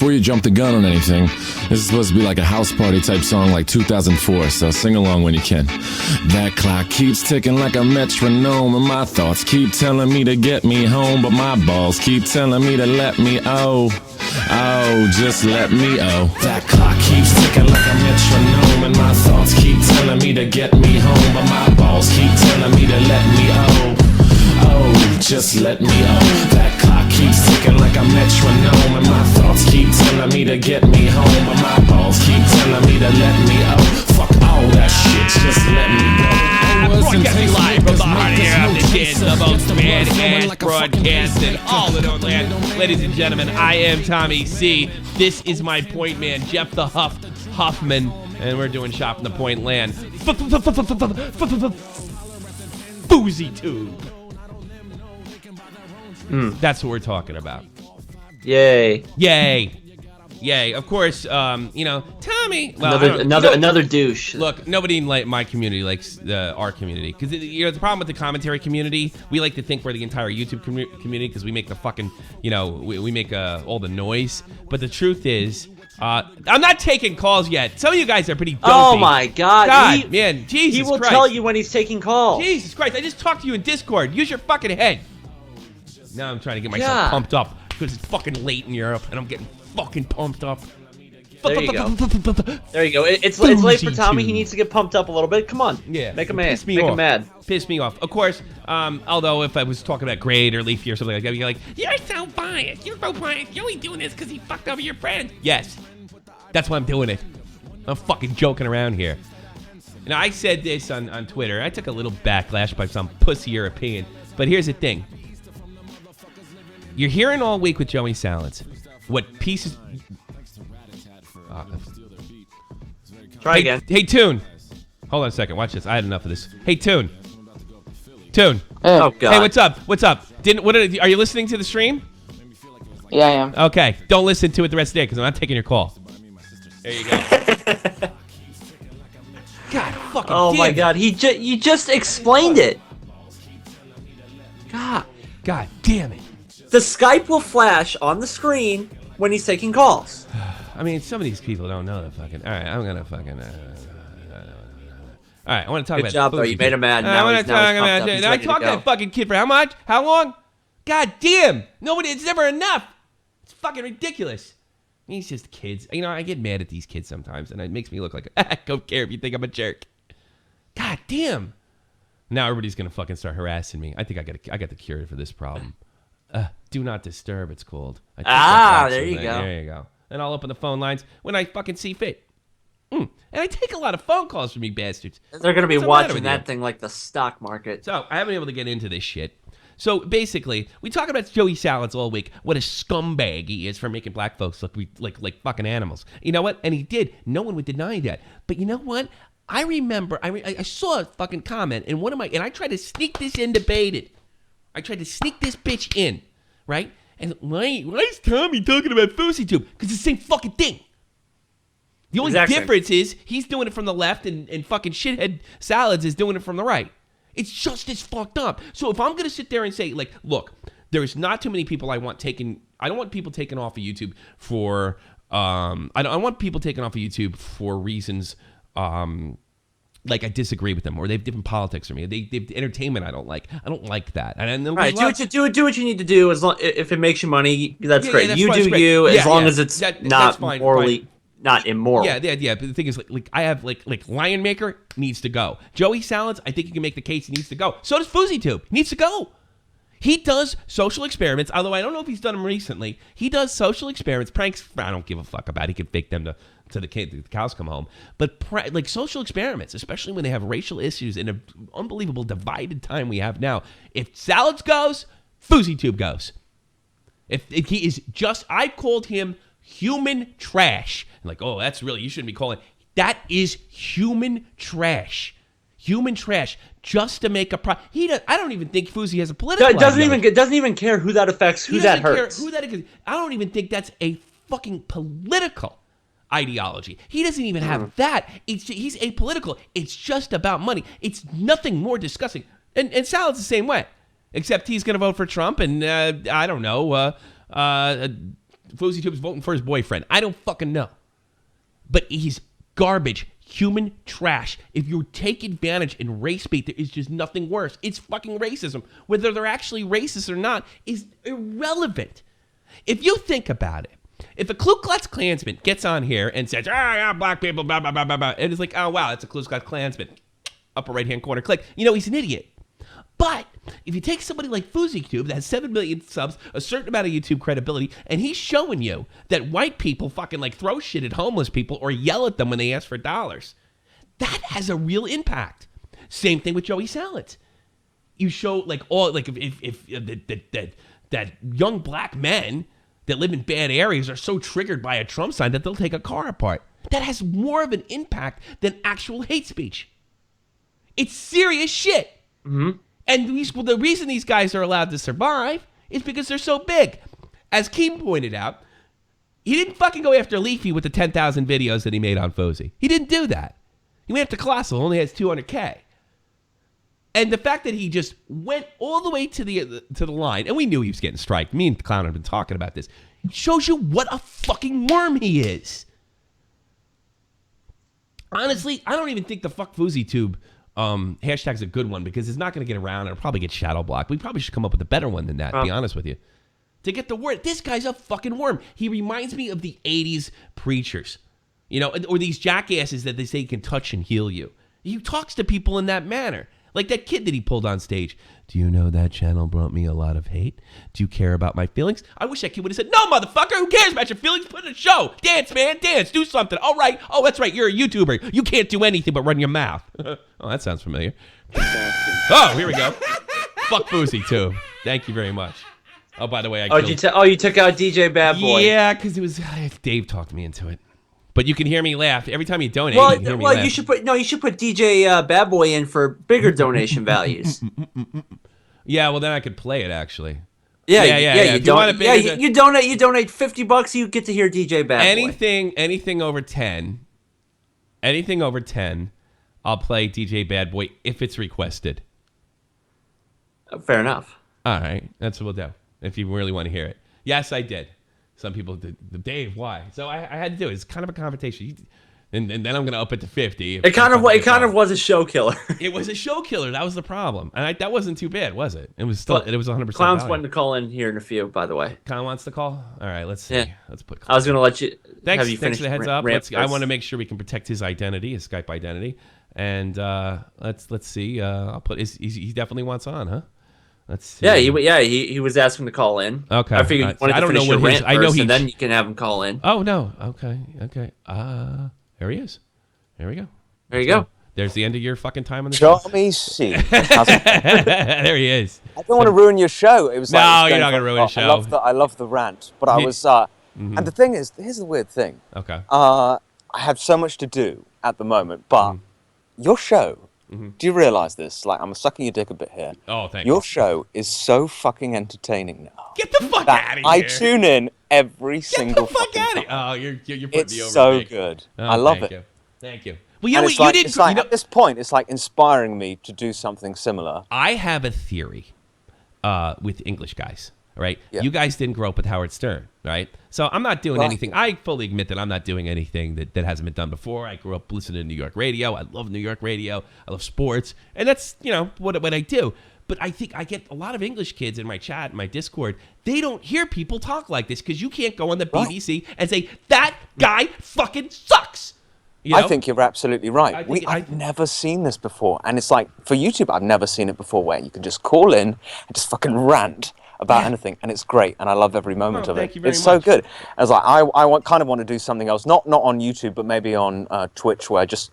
Before you jump the gun on anything, this is supposed to be like a house party type song like 2004, so sing along when you can. That clock keeps ticking like a metronome, and my thoughts keep telling me to get me home, but my balls keep telling me to let me just let me That clock keeps ticking like a metronome, and my thoughts keep telling me to get me home, but my balls keep telling me to let me just let me That clock keeps ticking like a metronome, and my thoughts keep telling me to get me home, but my balls keep telling me to let me Fuck all that shit, just let me go. Broadcasting live from the heart here. This is the most badass broadcast in all of the land. Ladies and gentlemen, I am Tommy C. This is my point man, Jeff the Huffman, and we're doing Shop in the Point Land. FUSeytube. That's what we're talking about. Yay. Of course, Tommy. Well, another douche. Look, nobody in my community likes our community because the problem with the commentary community, we like to think we're the entire YouTube community because we make the fucking we make all the noise. But the truth is, I'm not taking calls yet. Some of you guys are pretty dopey. Oh my God, man, Jesus He will Christ. tell you when he's taking calls. Jesus Christ, I just talked to you in Discord. Use your fucking head. Now I'm trying to get myself pumped up because it's fucking late in Europe and I'm getting fucking pumped up. There you go. There you go. It's late for Tommy. He needs to get pumped up a little bit. Come on. Yeah. Make him mad. Make him mad. Piss me off. Of course, although if I was talking about Grade or Leafy or something like that, you're like, you're so biased. You're so biased. You're only doing this because he fucked over your friend. Yes. That's why I'm doing it. I'm fucking joking around here. Now, I said this on Twitter. I took a little backlash by some pussy European. But here's the thing. You're hearing all week with Joey Salads what pieces... Try again. Hey, Tune. Hold on a second. Watch this. I had enough of this. Hey, Tune. Oh, God. Hey, what's up? Are you listening to the stream? Yeah, I am. Okay. Don't listen to it the rest of the day because I'm not taking your call. There you go. God fucking Oh, my God. You just explained it. God damn it. The Skype will flash on the screen when he's taking calls. I mean, some of these people don't know the fucking... All right, I'm going to fucking... All right, I want to talk about... Good job, though. You made him mad. I want to talk about... I talked to that fucking kid for how much? How long? God damn. It's never enough. It's fucking ridiculous. He's just kids. I get mad at these kids sometimes, and it makes me look like... I don't care if you think I'm a jerk. God damn. Now everybody's going to fucking start harassing me. I think I got the cure for this problem. Do not disturb, it's called. There you go. There you go. And I'll open the phone lines when I fucking see fit. And I take a lot of phone calls from you bastards. They're going to be watching that thing like the stock market. So, I haven't been able to get into this shit. So, basically, we talk about Joey Salads all week. What a scumbag he is for making black folks look like fucking animals. You know what? And he did. No one would deny that. But you know what? I remember, I saw a fucking comment in one of and I tried to sneak this in debated. I tried to sneak this bitch in, right? And why is Tommy talking about FUSeytube? Because it's the same fucking thing. The only difference is he's doing it from the left and fucking shithead Salads is doing it from the right. It's just as fucked up. So if I'm going to sit there and say, like, look, there's not too many people I don't want people taken off of YouTube for, I want people taken off of YouTube for reasons, like I disagree with them, or they have different politics from me. They have entertainment I don't like. I don't like that. And right, do what you need to do. As long if it makes you money, that's great. That's you do you, as long as it's not morally not immoral. Yeah. But the thing is, like I have like Lion Maker needs to go. Joey Salads, I think you can make the case he needs to go. So does FUSeytube. He needs to go. He does social experiments, although I don't know if he's done them recently. He does social experiments, pranks. I don't give a fuck about. He can fake them to the cows come home. But like social experiments, especially when they have racial issues in an unbelievable divided time we have now. If Salads goes, FUSeytube goes. If he is just, I called him human trash. Like, oh, that's really, you shouldn't be calling. That is human trash. Human trash, just to make a I don't even think Fusey has a political. Doesn't even care who that affects, who that hurts. I don't even think that's a fucking political ideology. He doesn't even have that. He's apolitical. It's just about money. It's nothing more disgusting. And Salad's the same way, except he's going to vote for Trump. And I don't know. FuzzieTube's voting for his boyfriend. I don't fucking know. But he's garbage, human trash. If you take advantage and race bait, there is just nothing worse. It's fucking racism. Whether they're actually racist or not is irrelevant. If you think about it, if a Ku Klux Klansman gets on here and says, black people, blah, blah, blah, blah, blah, and it's like, oh, wow, that's a Ku Klux Klansman. Upper right-hand corner, click. He's an idiot. But if you take somebody like FuzzieTube that has 7 million subs, a certain amount of YouTube credibility, and he's showing you that white people fucking like throw shit at homeless people or yell at them when they ask for dollars, that has a real impact. Same thing with Joey Salads. You show like all like if that young black men that live in bad areas are so triggered by a Trump sign that they'll take a car apart. That has more of an impact than actual hate speech. It's serious shit. Mm-hmm. And the reason these guys are allowed to survive is because they're so big. As Keem pointed out, he didn't fucking go after Leafy with the 10,000 videos that he made on Fozzy. He didn't do that. He went after Colossal, only has 200K. And the fact that he just went all the way to the line, and we knew he was getting striked. Me and the Clown have been talking about this. Shows you what a fucking worm he is. Honestly, I don't even think the fuck FuzzieTube hashtag's a good one because it's not going to get around. It'll probably get shadow blocked. We probably should come up with a better one than that, to be honest with you. To get the word, this guy's a fucking worm. He reminds me of the 80s preachers, or these jackasses that they say can touch and heal you. He talks to people in that manner. Like that kid that he pulled on stage. Do you know that channel brought me a lot of hate? Do you care about my feelings? I wish that kid would have said, no, motherfucker, who cares about your feelings? Put in a show. Dance, man, dance. Do something. All right. Oh, that's right. You're a YouTuber. You can't do anything but run your mouth. Oh, that sounds familiar. Oh, here we go. Fuck FuzzieTube. Thank you very much. Oh, by the way, you took out DJ Bad Boy. Yeah, because it was Dave talked me into it. But you can hear me laugh every time you donate. You can hear me laugh. You should put DJ Bad Boy in for bigger donation values. Yeah, well then I could play it actually. Yeah. You donate $50, you get to hear DJ Bad Boy. Anything over 10, I'll play DJ Bad Boy if it's requested. Fair enough. All right, that's what we'll do. If you really want to hear it, yes, I did. Some people did. Dave, why? So I had to do it. It's kind of a confrontation. And then I'm going to up it to 50. It kind of was a show killer. It was a show killer. That was the problem. And that wasn't too bad, was it? It was still. It was 100%. Clown's wanting to call in here in a few, by the way. Clown wants to call? All right, let's see. Yeah. Let's put. I was going to let you. Thanks have you for the heads up. I want to make sure we can protect his identity, his Skype identity, and let's see. I'll put. He definitely wants on, huh? Let's see. Yeah, he was asking to call in. Okay. I figured you wanted to finish your rant first, and then you can have him call in. Oh, no. Okay. There he is. There we go. There you go. There's the end of your fucking time on the show. Show me see. There he is. I don't want to ruin your show. It was no, you're not going to ruin the show. I love the rant, but I was... And the thing is, here's the weird thing. Okay. I have so much to do at the moment, but your show... Do you realize this? Like, I'm sucking your dick a bit here. Oh, thank you. Your show is so fucking entertaining now. Get the fuck out of here. I tune in every single fucking time. Get the fuck out of here. Oh, you're putting me over. It's so good. I love it. Thank you. Well, you know what? It's like, at this point, it's like inspiring me to do something similar. I have a theory with English guys, right? Yeah. You guys didn't grow up with Howard Stern, right? So I'm not doing anything. I fully admit that I'm not doing anything that hasn't been done before. I grew up listening to New York radio. I love New York radio. I love sports. And that's, what I do. But I think I get a lot of English kids in my chat, in my Discord. They don't hear people talk like this because you can't go on the BBC and say, that guy fucking sucks. I think you're absolutely right. I've never seen this before. And it's like, for YouTube, I've never seen it before where you can just call in and just fucking rant about anything, and it's great, and I love every moment of it. It's so good. I was like, I kind of want to do something else, not on YouTube, but maybe on Twitch, where just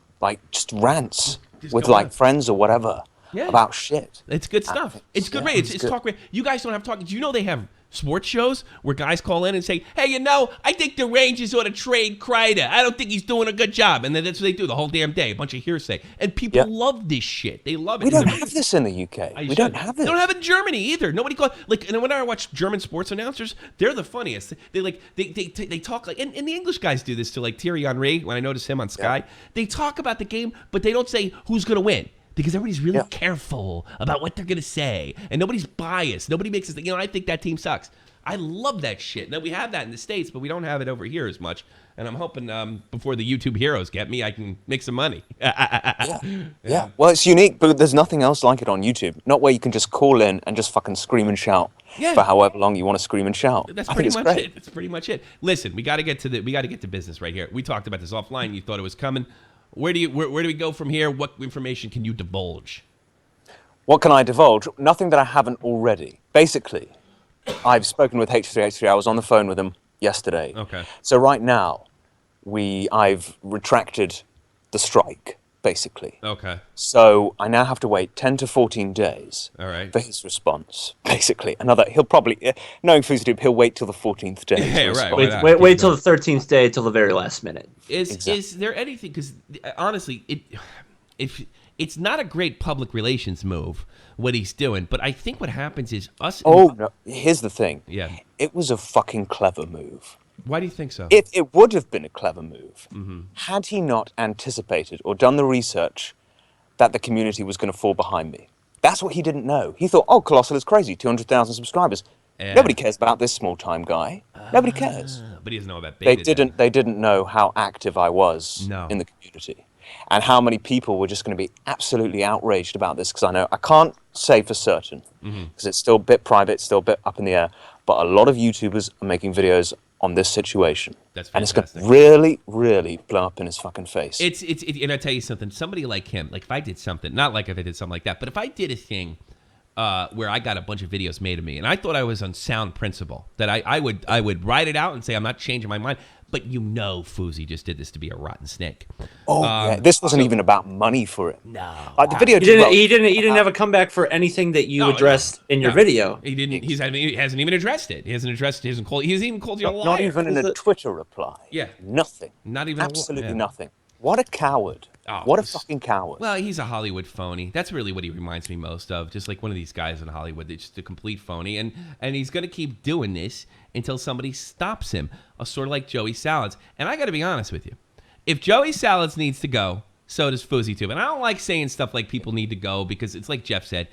rants with like friends or whatever about shit. It's good stuff. It's good. It's talk. You guys don't have talk. Do you know they have sports shows where guys call in and say, hey, I think the Rangers ought to trade Kreider. I don't think he's doing a good job. And then that's what they do the whole damn day, a bunch of hearsay. And people love this shit. They love it. We don't have this in the UK. We don't have this. They don't have it in Germany either. Nobody calls, and when I watch German sports announcers, they're the funniest. They talk like, and the English guys do this too, like Thierry Henry, when I notice him on Sky. They talk about the game, but they don't say who's going to win. Because everybody's really careful about what they're going to say. And nobody's biased. Nobody makes it, I think that team sucks. I love that shit. Now, we have that in the States, but we don't have it over here as much. And I'm hoping before the YouTube heroes get me, I can make some money. Yeah. Well, it's unique, but there's nothing else like it on YouTube. Not where you can just call in and just fucking scream and shout for however long you want to scream and shout. That's pretty much it. That's pretty much it. Listen, we got to get to business right here. We talked about this offline. You thought it was coming. Where do we go from here? What information can you divulge? What can I divulge? Nothing that I haven't already. Basically, I've spoken with H3H3. I was on the phone with him yesterday. Okay. So right now, I've retracted the strike, basically. Okay. So I now have to wait 10 to 14 days for his response, basically. He'll probably, knowing FUSEYTube, he'll wait till the 14th day. Yeah, right. Wait till the 13th day, till the very last minute. Is there anything, because honestly, it's not a great public relations move, what he's doing, but I think what happens is us... No, here's the thing. Yeah. It was a fucking clever move. Why do you think so? It would have been a clever move had he not anticipated or done the research that the community was going to fall behind me. That's what he didn't know. He thought, Colossal is crazy, 200,000 subscribers. Nobody cares about this small-time guy. Nobody cares. But he doesn't know about beta. They didn't know how active I was in the community and how many people were just going to be absolutely outraged about this, because I can't say for certain because it's still a bit private, still a bit up in the air, but a lot of YouTubers are making videos on this situation. That's fantastic. And it's going to really, really blow up in his fucking face. And I tell you something, somebody like him, like if I did something, not like if I did something like that, but if I did a thing where I got a bunch of videos made of me, and I thought I was on sound principle, that I would write it out and say I'm not changing my mind, but Fousey just did this to be a rotten snake. This wasn't even about money for it. No, the video he didn't have a comeback for anything that you addressed in your video. He didn't. He hasn't even addressed it. He hasn't even called you a liar. Not even in a Twitter reply. Yeah, nothing. Not even absolutely nothing. What a coward. What a fucking coward. Well, he's a Hollywood phony. That's really what he reminds me most of. Just like one of these guys in Hollywood. They're just a complete phony. And he's going to keep doing this until somebody stops him. Sort of like Joey Salads. And I got to be honest with you. If Joey Salads needs to go, so does FUSEYTube. And I don't like saying stuff like people need to go, because it's like Jeff said,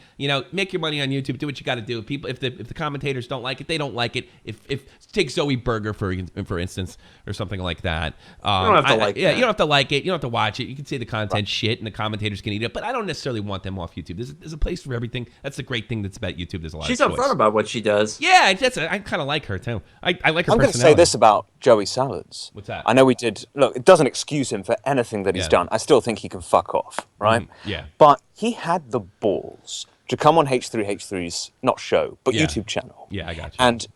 make your money on YouTube, do what you got to do. People, if the commentators don't like it, they don't like it. If take Zoe Berger for instance, or something like that. You don't have to like it. Yeah, you don't have to like it. You don't have to watch it. You can say the content shit, and the commentators can eat it. But I don't necessarily want them off YouTube. There's a place for everything. That's the great thing that's about YouTube. There's a lot. She's of upfront about what she does. Yeah, I kind of like her too. I like her personality. I'm going to say this about Joey Salads. What's that? I know we did. Look, it doesn't excuse him for anything that he's done. I still think he can fuck off, right? Yeah. But he had the balls to come on H3H3's, not show, but YouTube channel. Yeah, I got you. And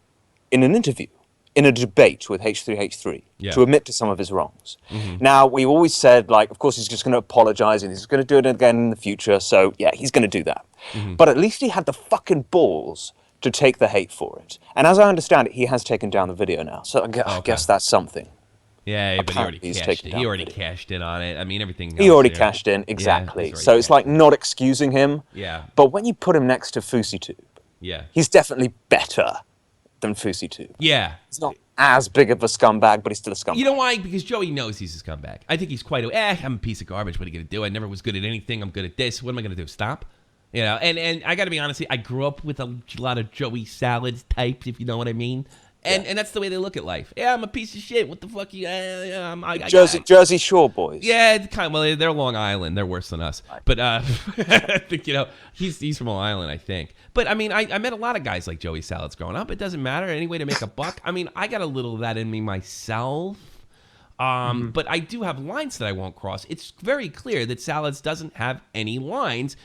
in an interview, in a debate with H3H3, to admit to some of his wrongs. Now, we always said, of course, he's just going to apologize and he's going to do it again in the future. So, yeah, he's going to do that. But at least he had the fucking balls to take the hate for it. And as I understand it, he has taken down the video now. So I guess that's something. Yeah, but he already cashed in on it. I mean, everything. He already cashed in, exactly. So it's like not excusing him. Yeah. But when you put him next to FUSEYTube, he's definitely better than FUSEYTube. Yeah. He's not as big of a scumbag, but he's still a scumbag. You know why? Because Joey knows he's a scumbag. I think he's quite I'm a piece of garbage. What are you going to do? I never was good at anything. I'm good at this. What am I going to do? Stop? And I got to be honest, I grew up with a lot of Joey Salads types, if you know what I mean. And that's the way they look at life. Yeah, I'm a piece of shit. What the fuck? Jersey Shore boys. Yeah, they're Long Island. They're worse than us. But I think he's from Long Island, I think. But I mean, I met a lot of guys like Joey Salads growing up. It doesn't matter. Any way to make a buck. I mean, I got a little of that in me myself. But I do have lines that I won't cross. It's very clear that Salads doesn't have any lines,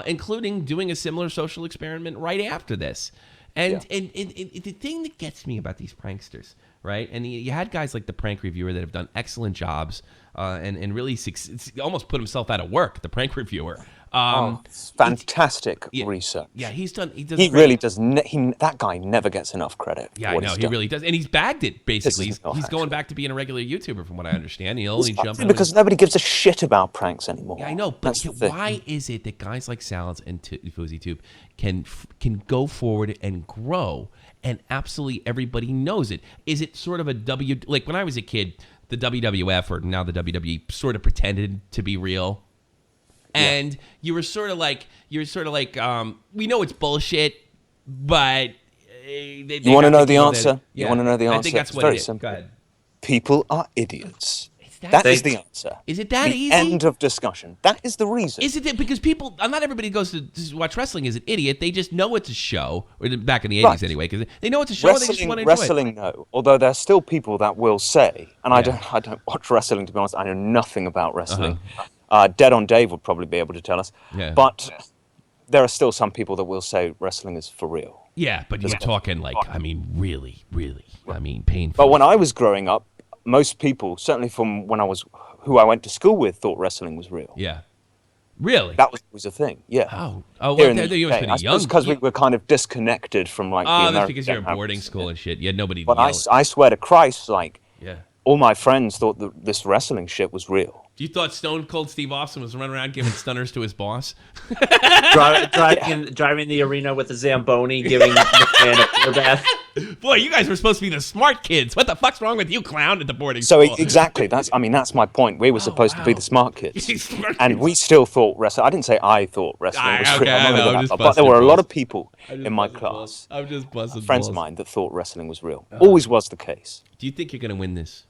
including doing a similar social experiment right after this. And the thing that gets me about these pranksters, right? And you had guys like the prank reviewer that have done excellent jobs and really almost put himself out of work, the prank reviewer. Fantastic research. Yeah, he really does. That guy never gets enough credit. Yeah, I know he really does, and he's bagged it basically. He's going back to being a regular YouTuber, from what I understand. He'll only jump in because nobody gives a shit about pranks anymore. Yeah, I know, but why is it that guys like Salads and FUSEYTube can go forward and grow, and absolutely everybody knows it? Is it sort of like when I was a kid, the WWF or now the WWE sort of pretended to be real? And you were sort of like, we know it's bullshit, but You want to know the answer? Yeah. You want to know the answer? I think that's it's what very it is. simple. Go ahead. People are idiots. That is the answer. Is it that easy? End of discussion. That is the reason. Is it that because people, not everybody goes to watch wrestling is an idiot. They just know it's a show, or back in the 80s anyway, because they know it's a show and they just want to enjoy it. Wrestling, no. Although there's still people that will say, and I don't watch wrestling, to be honest. I know nothing about wrestling. Dead on Dave would probably be able to tell us. Yeah. But there are still some people that will say wrestling is for real. Yeah, but you're talking like, I mean, really, I mean, painful. But when I was growing up, most people, certainly from when who I went to school with, thought wrestling was real. Yeah. Really? That was a thing, yeah. Oh, Here well, you must have been young. Because we were kind of disconnected from like the American. That's because you're in boarding school and shit. You had nobody to But yell I swear to Christ, like, yeah. all my friends thought that this wrestling shit was real. You thought Stone Cold Steve Austin was running around giving stunners to his boss? driving the arena with a Zamboni, giving McMahon a beer bath. Boy, you guys were supposed to be the smart kids. What the fuck's wrong with you, clown, at the boarding school? So exactly, that's my point. We were supposed to be the smart kids, and we still thought wrestling. I didn't say I thought wrestling was real, but there were a lot of people in my class, I'm just busting friends of mine, that thought wrestling was real. Always was the case. Do you think you're going to win this?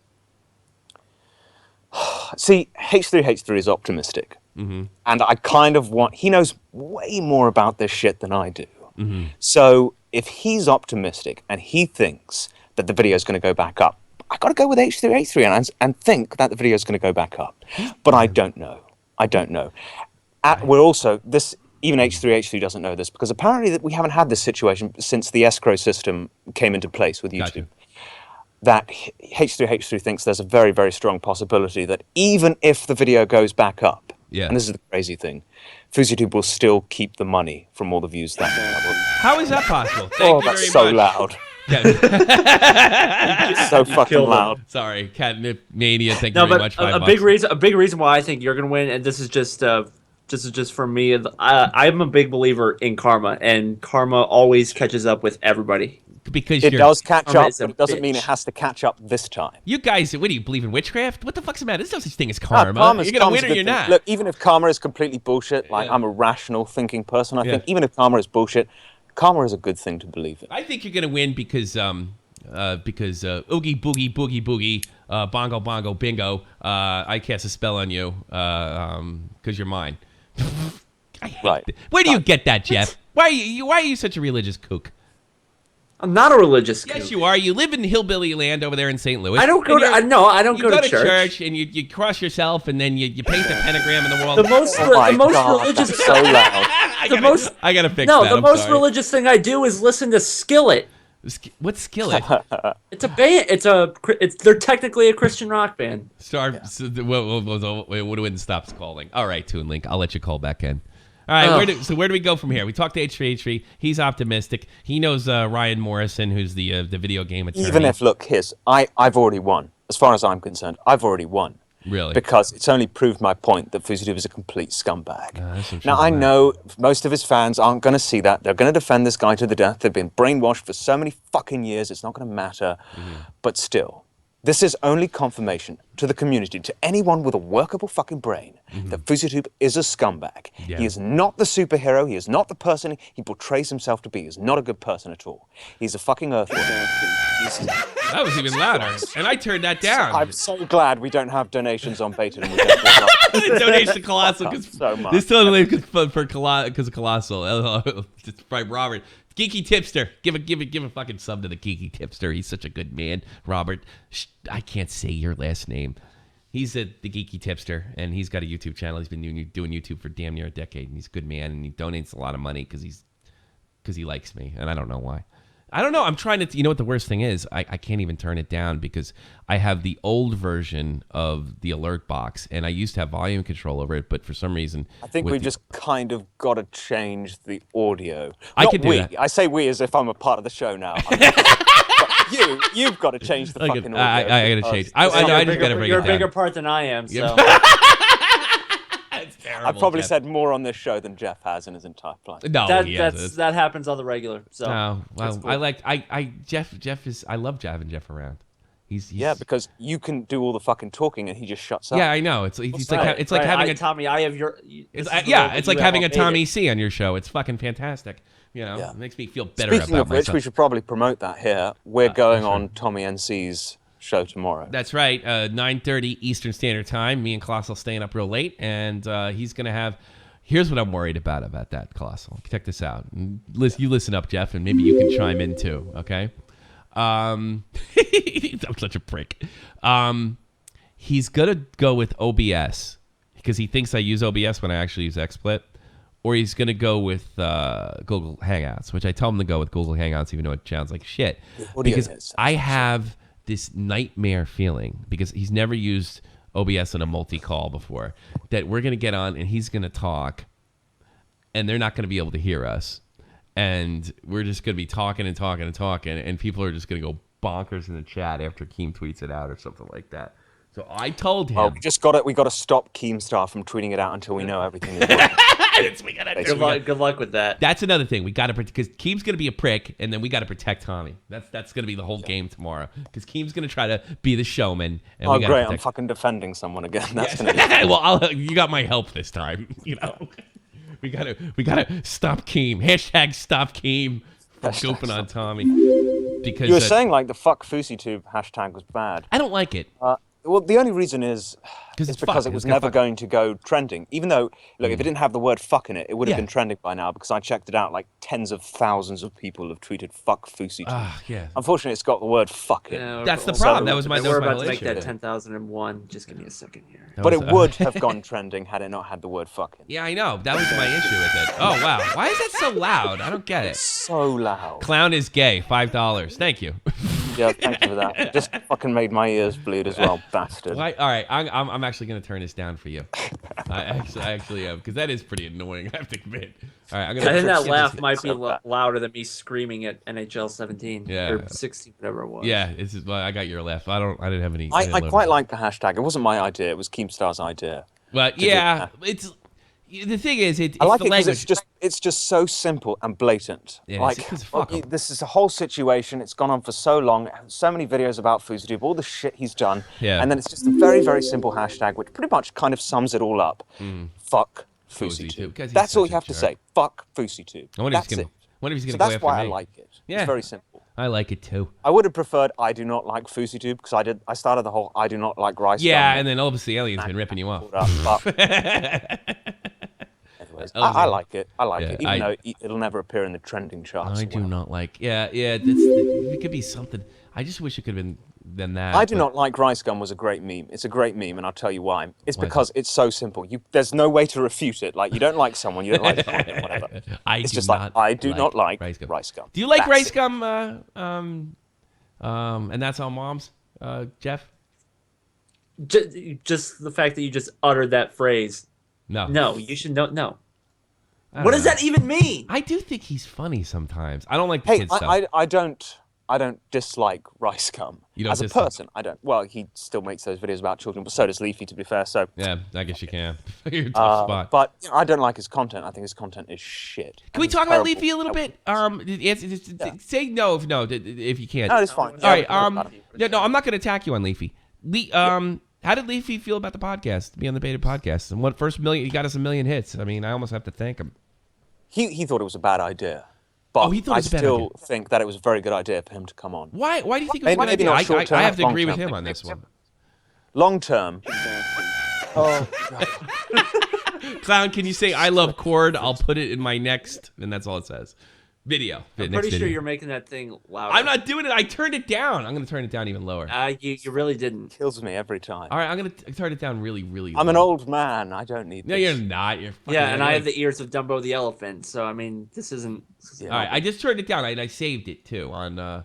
See, H3H3 is optimistic, and I kind of want. He knows way more about this shit than I do. So if he's optimistic and he thinks that the video is going to go back up, I got to go with H3H3 and think that the video is going to go back up. But I don't know. We're also even H3H3 doesn't know this because apparently that we haven't had this situation since the escrow system came into place with YouTube. Gotcha. That H3H3 thinks there's a very, very strong possibility that even if the video goes back up, and this is the crazy thing, FUSEYtube will still keep the money from all the views that we have. How is that possible? Thank you that's very so much. loud. It's so fucking loud. Sorry, Catnip Mania. Thank you very much. A big reason why I think you're gonna win, and this is just for me. I'm a big believer in karma, and karma always catches up with everybody. Because it does catch up, but it doesn't mean it has to catch up this time. You guys, what do you believe in witchcraft? What the fuck's the matter? There's no such thing as karma. You're gonna win or you're not. Look, even if karma is completely bullshit, like I'm a rational thinking person, I think even if karma is bullshit, karma is a good thing to believe in. I think you're gonna win because oogie boogie boogie boogie bongo bongo bingo. I cast a spell on you because you're mine. I hate it. Where do you get that, Jeff? Why are you such a religious kook? I'm not a religious kook. Yes, you are. You live in hillbilly land over there in St. Louis. I don't go to I don't go to church. And you cross yourself, and then you paint the pentagram in the wall. The most religious. That's so loud. I gotta fix that. The most religious thing I do is listen to Skillet. What's Skillet? It's a band. They're technically a Christian rock band. When stops calling. All right, Toon Link. I'll let you call back in. All right, where do we go from here? We talked to H3H3. He's optimistic. He knows Ryan Morrison, who's the video game attorney. Even if, look, I've already won. As far as I'm concerned, I've already won. Really? Because it's only proved my point that FUSEYtube is a complete scumbag. Now, I know most of his fans aren't going to see that. They're going to defend this guy to the death. They've been brainwashed for so many fucking years. It's not going to matter. But still, this is only confirmation to the community, to anyone with a workable fucking brain, that FUSEYtube is a scumbag. Yeah. He is not the superhero. He is not the person he portrays himself to be. He is not a good person at all. He's a fucking earthworm. That was even louder, and I turned that down. I'm so glad we don't have donations on Beta. Donation to Colossal because so much. This totally because of Colossal. It's by Robert. Geeky Tipster. Give a fucking sub to the Geeky Tipster. He's such a good man. Robert, I can't say your last name. He's the Geeky Tipster, and he's got a YouTube channel. He's been doing YouTube for damn near a decade, and he's a good man, and he donates a lot of money because he likes me, and I don't know why. I don't know. I'm trying to. You know what the worst thing is? I can't even turn it down because I have the old version of the alert box, and I used to have volume control over it, but for some reason, I think we've just kind of got to change the audio. I could do that. I say we as if I'm a part of the show now. You've got to change the fucking audio. I got to change. I just got to bring it down. You're a bigger part than I am, so. I've probably said more on this show than Jeff has in his entire life. No, that happens on the regular. So. Oh, well, cool. Jeff is. I love having Jeff around. He's because you can do all the fucking talking and he just shuts up. Yeah, I know. It's like having Tommy. I have your. It's like having a Tommy C on your show. It's fucking fantastic. You know, Yeah. it makes me feel better Speaking about of which, myself. we should probably promote that here. We're going on Tommy NC's show tomorrow. That's right, 9:30 Eastern Standard Time. Me and Colossal staying up real late, and he's going to have... Here's what I'm worried about that, Colossal. Check this out. You listen up, Jeff, and maybe you can chime in too, okay? I'm such a prick. He's going to go with OBS because he thinks I use OBS when I actually use XSplit. Or he's going to go with Google Hangouts, which I tell him to go with Google Hangouts, even though it sounds like shit. Because I have this nightmare feeling, because he's never used OBS in a multi-call before, that we're going to get on and he's going to talk, and they're not going to be able to hear us. And we're just going to be talking and talking and talking, and people are just going to go bonkers in the chat after Keem tweets it out or something like that. So I told him. Oh, we got to stop Keemstar from tweeting it out until we know everything is working. Good luck with that. That's another thing. We got to, because Keem's going to be a prick, and then we got to protect Tommy. That's going to be the whole game tomorrow. Because Keem's going to try to be the showman. And oh, great! I'm fucking defending someone again. That's going to be well, you got my help this time. You know, we gotta stop Keem. Hashtag stop Keem from gooping on Tommy. Because you were saying like the fuck fouseytube hashtag was bad. I don't like it. Well, the only reason is because it was never going to go trending. Even though, look, if it didn't have the word fuck in it, it would have been trending by now, because I checked it out, like tens of thousands of people have tweeted fuck fouseytube. Yeah. Unfortunately, it's got the word fuck in it. Yeah, that's the problem. That was my We're about to issue. make that 10,001. Just give me a second here. But it would have gone trending had it not had the word fuck in. Yeah, I know. That was my issue with it. Oh, wow. Why is that so loud? I don't get it. So loud. Clown is gay. $5. Thank you. Yeah, thank you for that. It just fucking made my ears bleed as well, bastard. All right, I'm actually going to turn this down for you. I actually am, because that is pretty annoying, I have to admit. All right, I'm gonna. I think that laugh might be louder than me screaming at NHL 17 Yeah. or 16, whatever it was. Yeah, well, I got your laugh. I didn't have any. I quite like the hashtag. It wasn't my idea. It was Keemstar's idea. But yeah, it's the thing is, it's I like the it because language. it's just so simple and blatant. Yeah, like fuck 'em. this is a whole situation. It's gone on for so long. So many videos about fouseytube, all the shit he's done, and then it's just a very, very simple hashtag, which pretty much kind of sums it all up. Fuck fouseytube. That's all you have to say. Fuck fouseytube. That's it. Wonder if he's So gonna go that's after why me. I like it. Yeah. It's very simple. I like it too. I would have preferred I do not like fouseytube, because I started the whole I do not like rice. Yeah, gum. and then obviously Alien's been ripping you off. Anyways, I like it. I like it, even though it'll never appear in the trending charts. I do not like. Yeah. It could be something. I just wish it could have been that. I do not like rice gum was a great meme. It's a great meme, and I'll tell you why. It's because it's so simple. There's no way to refute it. Like, you don't like someone, you don't like the content, whatever. It's just like, I do not like rice gum. Do you like rice gum? And that's all, moms. Jeff. Just the fact that you just uttered that phrase. No, you should know. No. What does that even mean? I do think he's funny sometimes. I don't like the kids stuff. I don't dislike rice gum. As a person, I don't. Well, he still makes those videos about children, but so does Leafy, to be fair. So yeah, I guess you can. You're a tough spot. But I don't like his content. I think his content is shit. Can we talk about Leafy a little bit? Say no if you can't. No, it's fine. All right. No, I'm not going to attack you on Leafy. How did Leafy feel about the podcast, be on the Beta podcast? And he got us 1 million hits. I mean, I almost have to thank him. He thought it was a bad idea. But he thought it was a bad idea. I still think that it was a very good idea for him to come on. Why do you think it was a good idea? I have to agree with him on this one. Long term. Oh, God. Clown, can you say I love Cord? I'll put it in my next, and that's all it says. Video. I'm pretty sure you're making that thing louder. I'm not doing it. I turned it down. I'm going to turn it down even lower. You really didn't. Kills me every time. All right, I'm going to turn it down really, really low. I'm an old man. I don't need this. No, you're not. You're fucking and I have the ears of Dumbo the elephant, so, I mean, this isn't... All right, I just turned it down, and I saved it, too, on,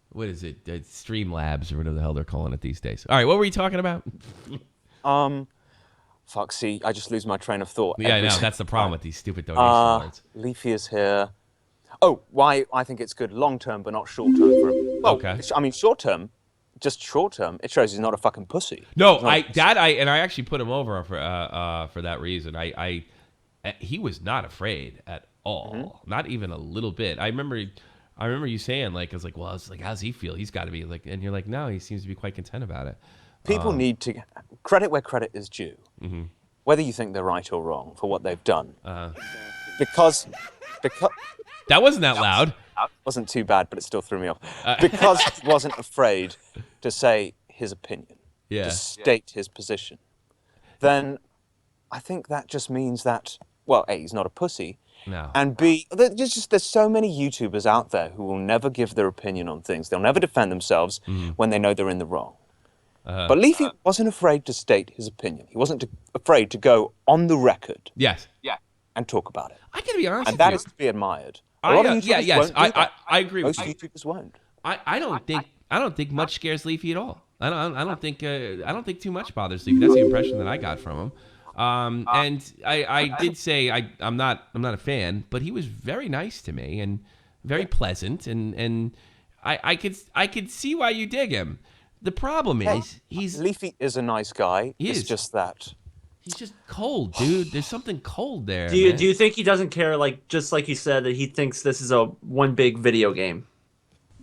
what is it? Streamlabs, or whatever the hell they're calling it these days. All right, what were you talking about? Fuck, see, I just lose my train of thought. Yeah, I know. That's the problem with these stupid donation cards. Leafy is here. Oh, why I think it's good long-term, but not short-term for him. Well, okay. I mean, short-term, just short-term, it shows he's not a fucking pussy. No, I actually put him over for that reason. He was not afraid at all, not even a little bit. I remember you saying, like, I was like, well, it's like, how's he feel? He's got to be like, and you're like, no, he seems to be quite content about it. People need to credit where credit is due, whether you think they're right or wrong for what they've done, because That wasn't that loud. It wasn't too bad, but it still threw me off. Because he wasn't afraid to say his opinion, to state his position, then I think that just means that, well, A, he's not a pussy, and B, there's so many YouTubers out there who will never give their opinion on things. They'll never defend themselves when they know they're in the wrong. But Leafy wasn't afraid to state his opinion. He wasn't afraid to go on the record. Yes. And talk about it. I gotta be honest and with that you. is to be admired. I agree with Most you. YouTubers won't. I don't think much scares Leafy at all. I don't think too much bothers Leafy. That's the impression that I got from him. And I did say I'm not a fan, but he was very nice to me and very pleasant, and I could see why you dig him. The problem is Leafy is a nice guy. It's just that he's just cold, dude. There's something cold there. Do you think he doesn't care? Like just like he said that he thinks this is a one big video game.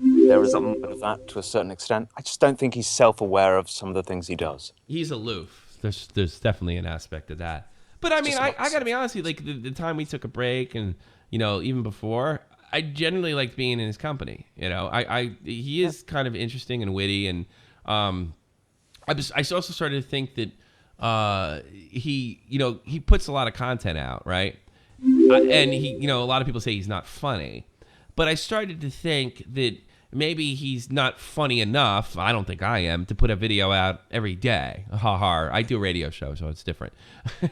There is something of that to a certain extent. I just don't think he's self-aware of some of the things he does. He's aloof. There's definitely an aspect of that. But I mean, I got to be honest with you, like the time we took a break and, even before, I generally liked being in his company. He is kind of interesting and witty. And I also started to think that he puts a lot of content out, right? And a lot of people say he's not funny. But I started to think that maybe he's not funny enough, I don't think I am, to put a video out every day. I do a radio show, so it's different.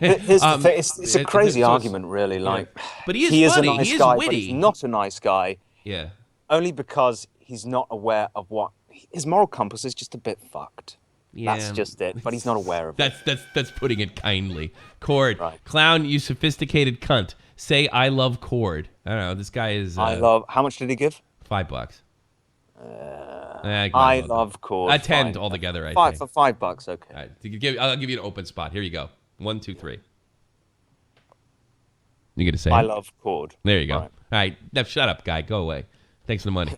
Here's the thing. It's a crazy argument, really. But he is funny. A nice he is guy, witty. But he's not a nice guy. Yeah. Only because he's not aware of what... His moral compass is just a bit fucked. Yeah. That's just it. But he's not aware of it. That's putting it kindly. Cord, right. Clown, you sophisticated cunt. Say I love Cord. I don't know. This guy is... How much did he give? $5. I love Cord. 10 altogether, I think. For $5, okay. All right. I'll give you an open spot. Here you go. 1, 2, 3. You gonna say I it? love Cord. There you go. All right. Now, shut up, guy. Go away. Thanks for the money.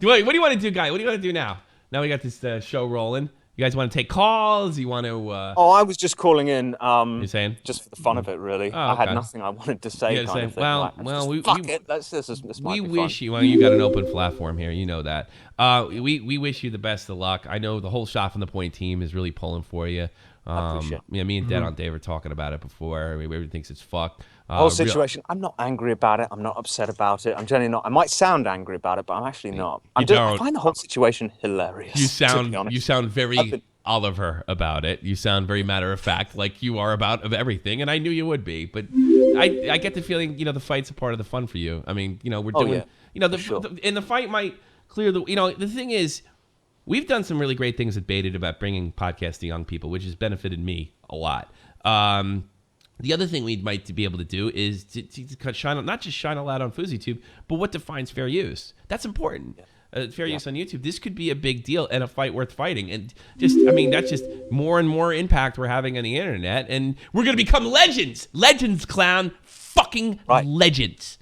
What do you want to do, guy? What do you want to do now? Now we got this show rolling. You guys want to take calls? You want to... I was just calling in. You're saying? Just for the fun of it, really. Oh, I had okay. nothing I wanted to say. Kind of thing. Fuck it. We wish you... Well, you got an open platform here. You know that. We wish you the best of luck. I know the whole Shot from the Point team is really pulling for you. I appreciate it. Yeah, me and Dead on Dave were talking about it before. Everybody thinks it's fucked. Whole situation. I'm not angry about it. I'm not upset about it. I'm generally not. I might sound angry about it, but I'm actually not. I find the whole situation hilarious. You sound very Oliver about it. You sound very matter of fact, like you are about everything, and I knew you would be. But I get the feeling, the fight's a part of the fun for you. I mean, we're doing, and the fight might clear the. The thing is, we've done some really great things at Baited about bringing podcasts to young people, which has benefited me a lot. The other thing we might be able to do is to not just shine a light on FUSEYTube, but what defines fair use. That's important. Fair use on YouTube. This could be a big deal and a fight worth fighting. And that's just more and more impact we're having on the internet. And we're going to become legends. Legends, Clown. Fucking legends.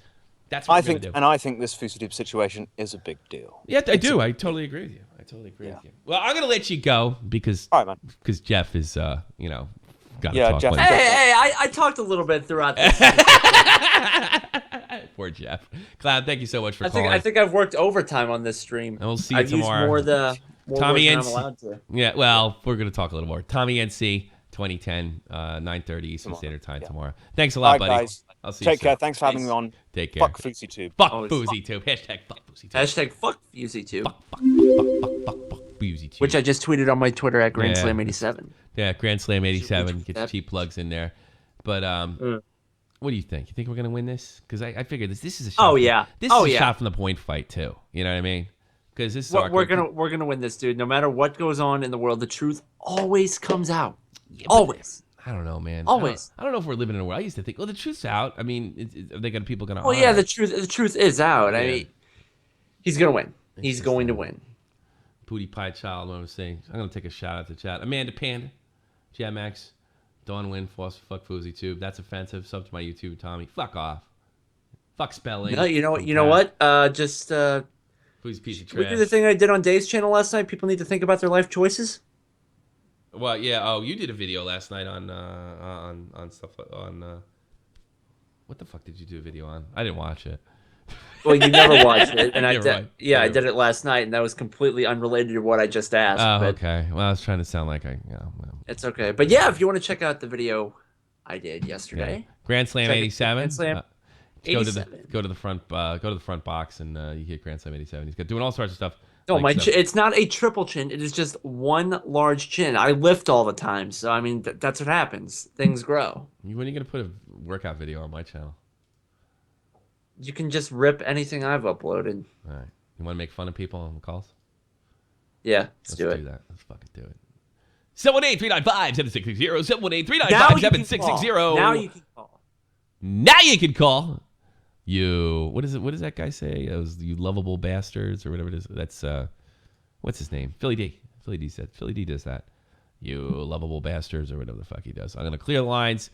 That's what we're going to do. And I think this FUSEYTube situation is a big deal. Yeah, I do. I totally agree with you. Well, I'm going to let you go because Jeff is, got to talk. Jeff. Hey, I talked a little bit throughout this. Poor Jeff. Clown, thank you so much for calling. I think I've worked overtime on this stream. And we'll see you tomorrow. I've used more Tommy than I'm allowed to. Yeah, well, we're going to talk a little more. Tommy NC, 2010, 9:30 Eastern Standard Time tomorrow. Thanks a lot, buddy. Guys. I'll see you soon. Take care. Thanks for having me on. Take care. Fuck FUSEYTube. Fuck FUSEYTube. Hashtag fuck FUSEYTube. Hashtag fuck FUSEYTube. Fuck FUSEYTube. Which I just tweeted on my Twitter at GrandSlam87. Yeah, GrandSlam87. Get your cheap plugs in there. But what do you think? You think we're gonna win this? Because I figure this is a shot. This is a shot from the point fight too. You know what I mean? Because this is we're gonna win this, dude. No matter what goes on in the world, the truth always comes out. Always. I don't know, man. Always. I don't know if we're living in a world. I used to think, well, the truth's out. I mean, are they gonna people gonna? Well, yeah, the truth is out. I mean, he's gonna win. He's going to win. Pootie Pie Child, what I'm saying. I'm gonna take a shout out to chat. Amanda Panda, Jamax, Dawn Win, Foster, fuck FUSEYTube. That's offensive. Sub to my YouTube, Tommy. Fuck off. Fuck spelling. No, you know what? Who's piece of trash. We did the thing I did on Dave's channel last night. People need to think about their life choices. Well, yeah. Oh, you did a video last night on stuff on. What the fuck did you do a video on? I didn't watch it. Well, you never watched it, and I did it last night, and that was completely unrelated to what I just asked. Oh, okay. Well, I was trying to sound like It's okay, but yeah, if you want to check out the video I did yesterday, Grand Slam 87. Grand Slam 87. Go to the front box, and you hit Grand Slam 87. He's doing all sorts of stuff. No, it's not a triple chin. It is just one large chin. I lift all the time, so I mean that's what happens. Things grow. When are you gonna put a workout video on my channel? You can just rip anything I've uploaded. All right. You want to make fun of people on the calls? Yeah, let's do that. Let's fucking do it. 718-395-7660. 718-395-7660. Now you can call. Now you can call. You. What is it? What does that guy say? You lovable bastards or whatever it is. That's what's his name? Philly D. Philly D said. Philly D does that. You lovable bastards or whatever the fuck he does. I'm gonna clear the lines.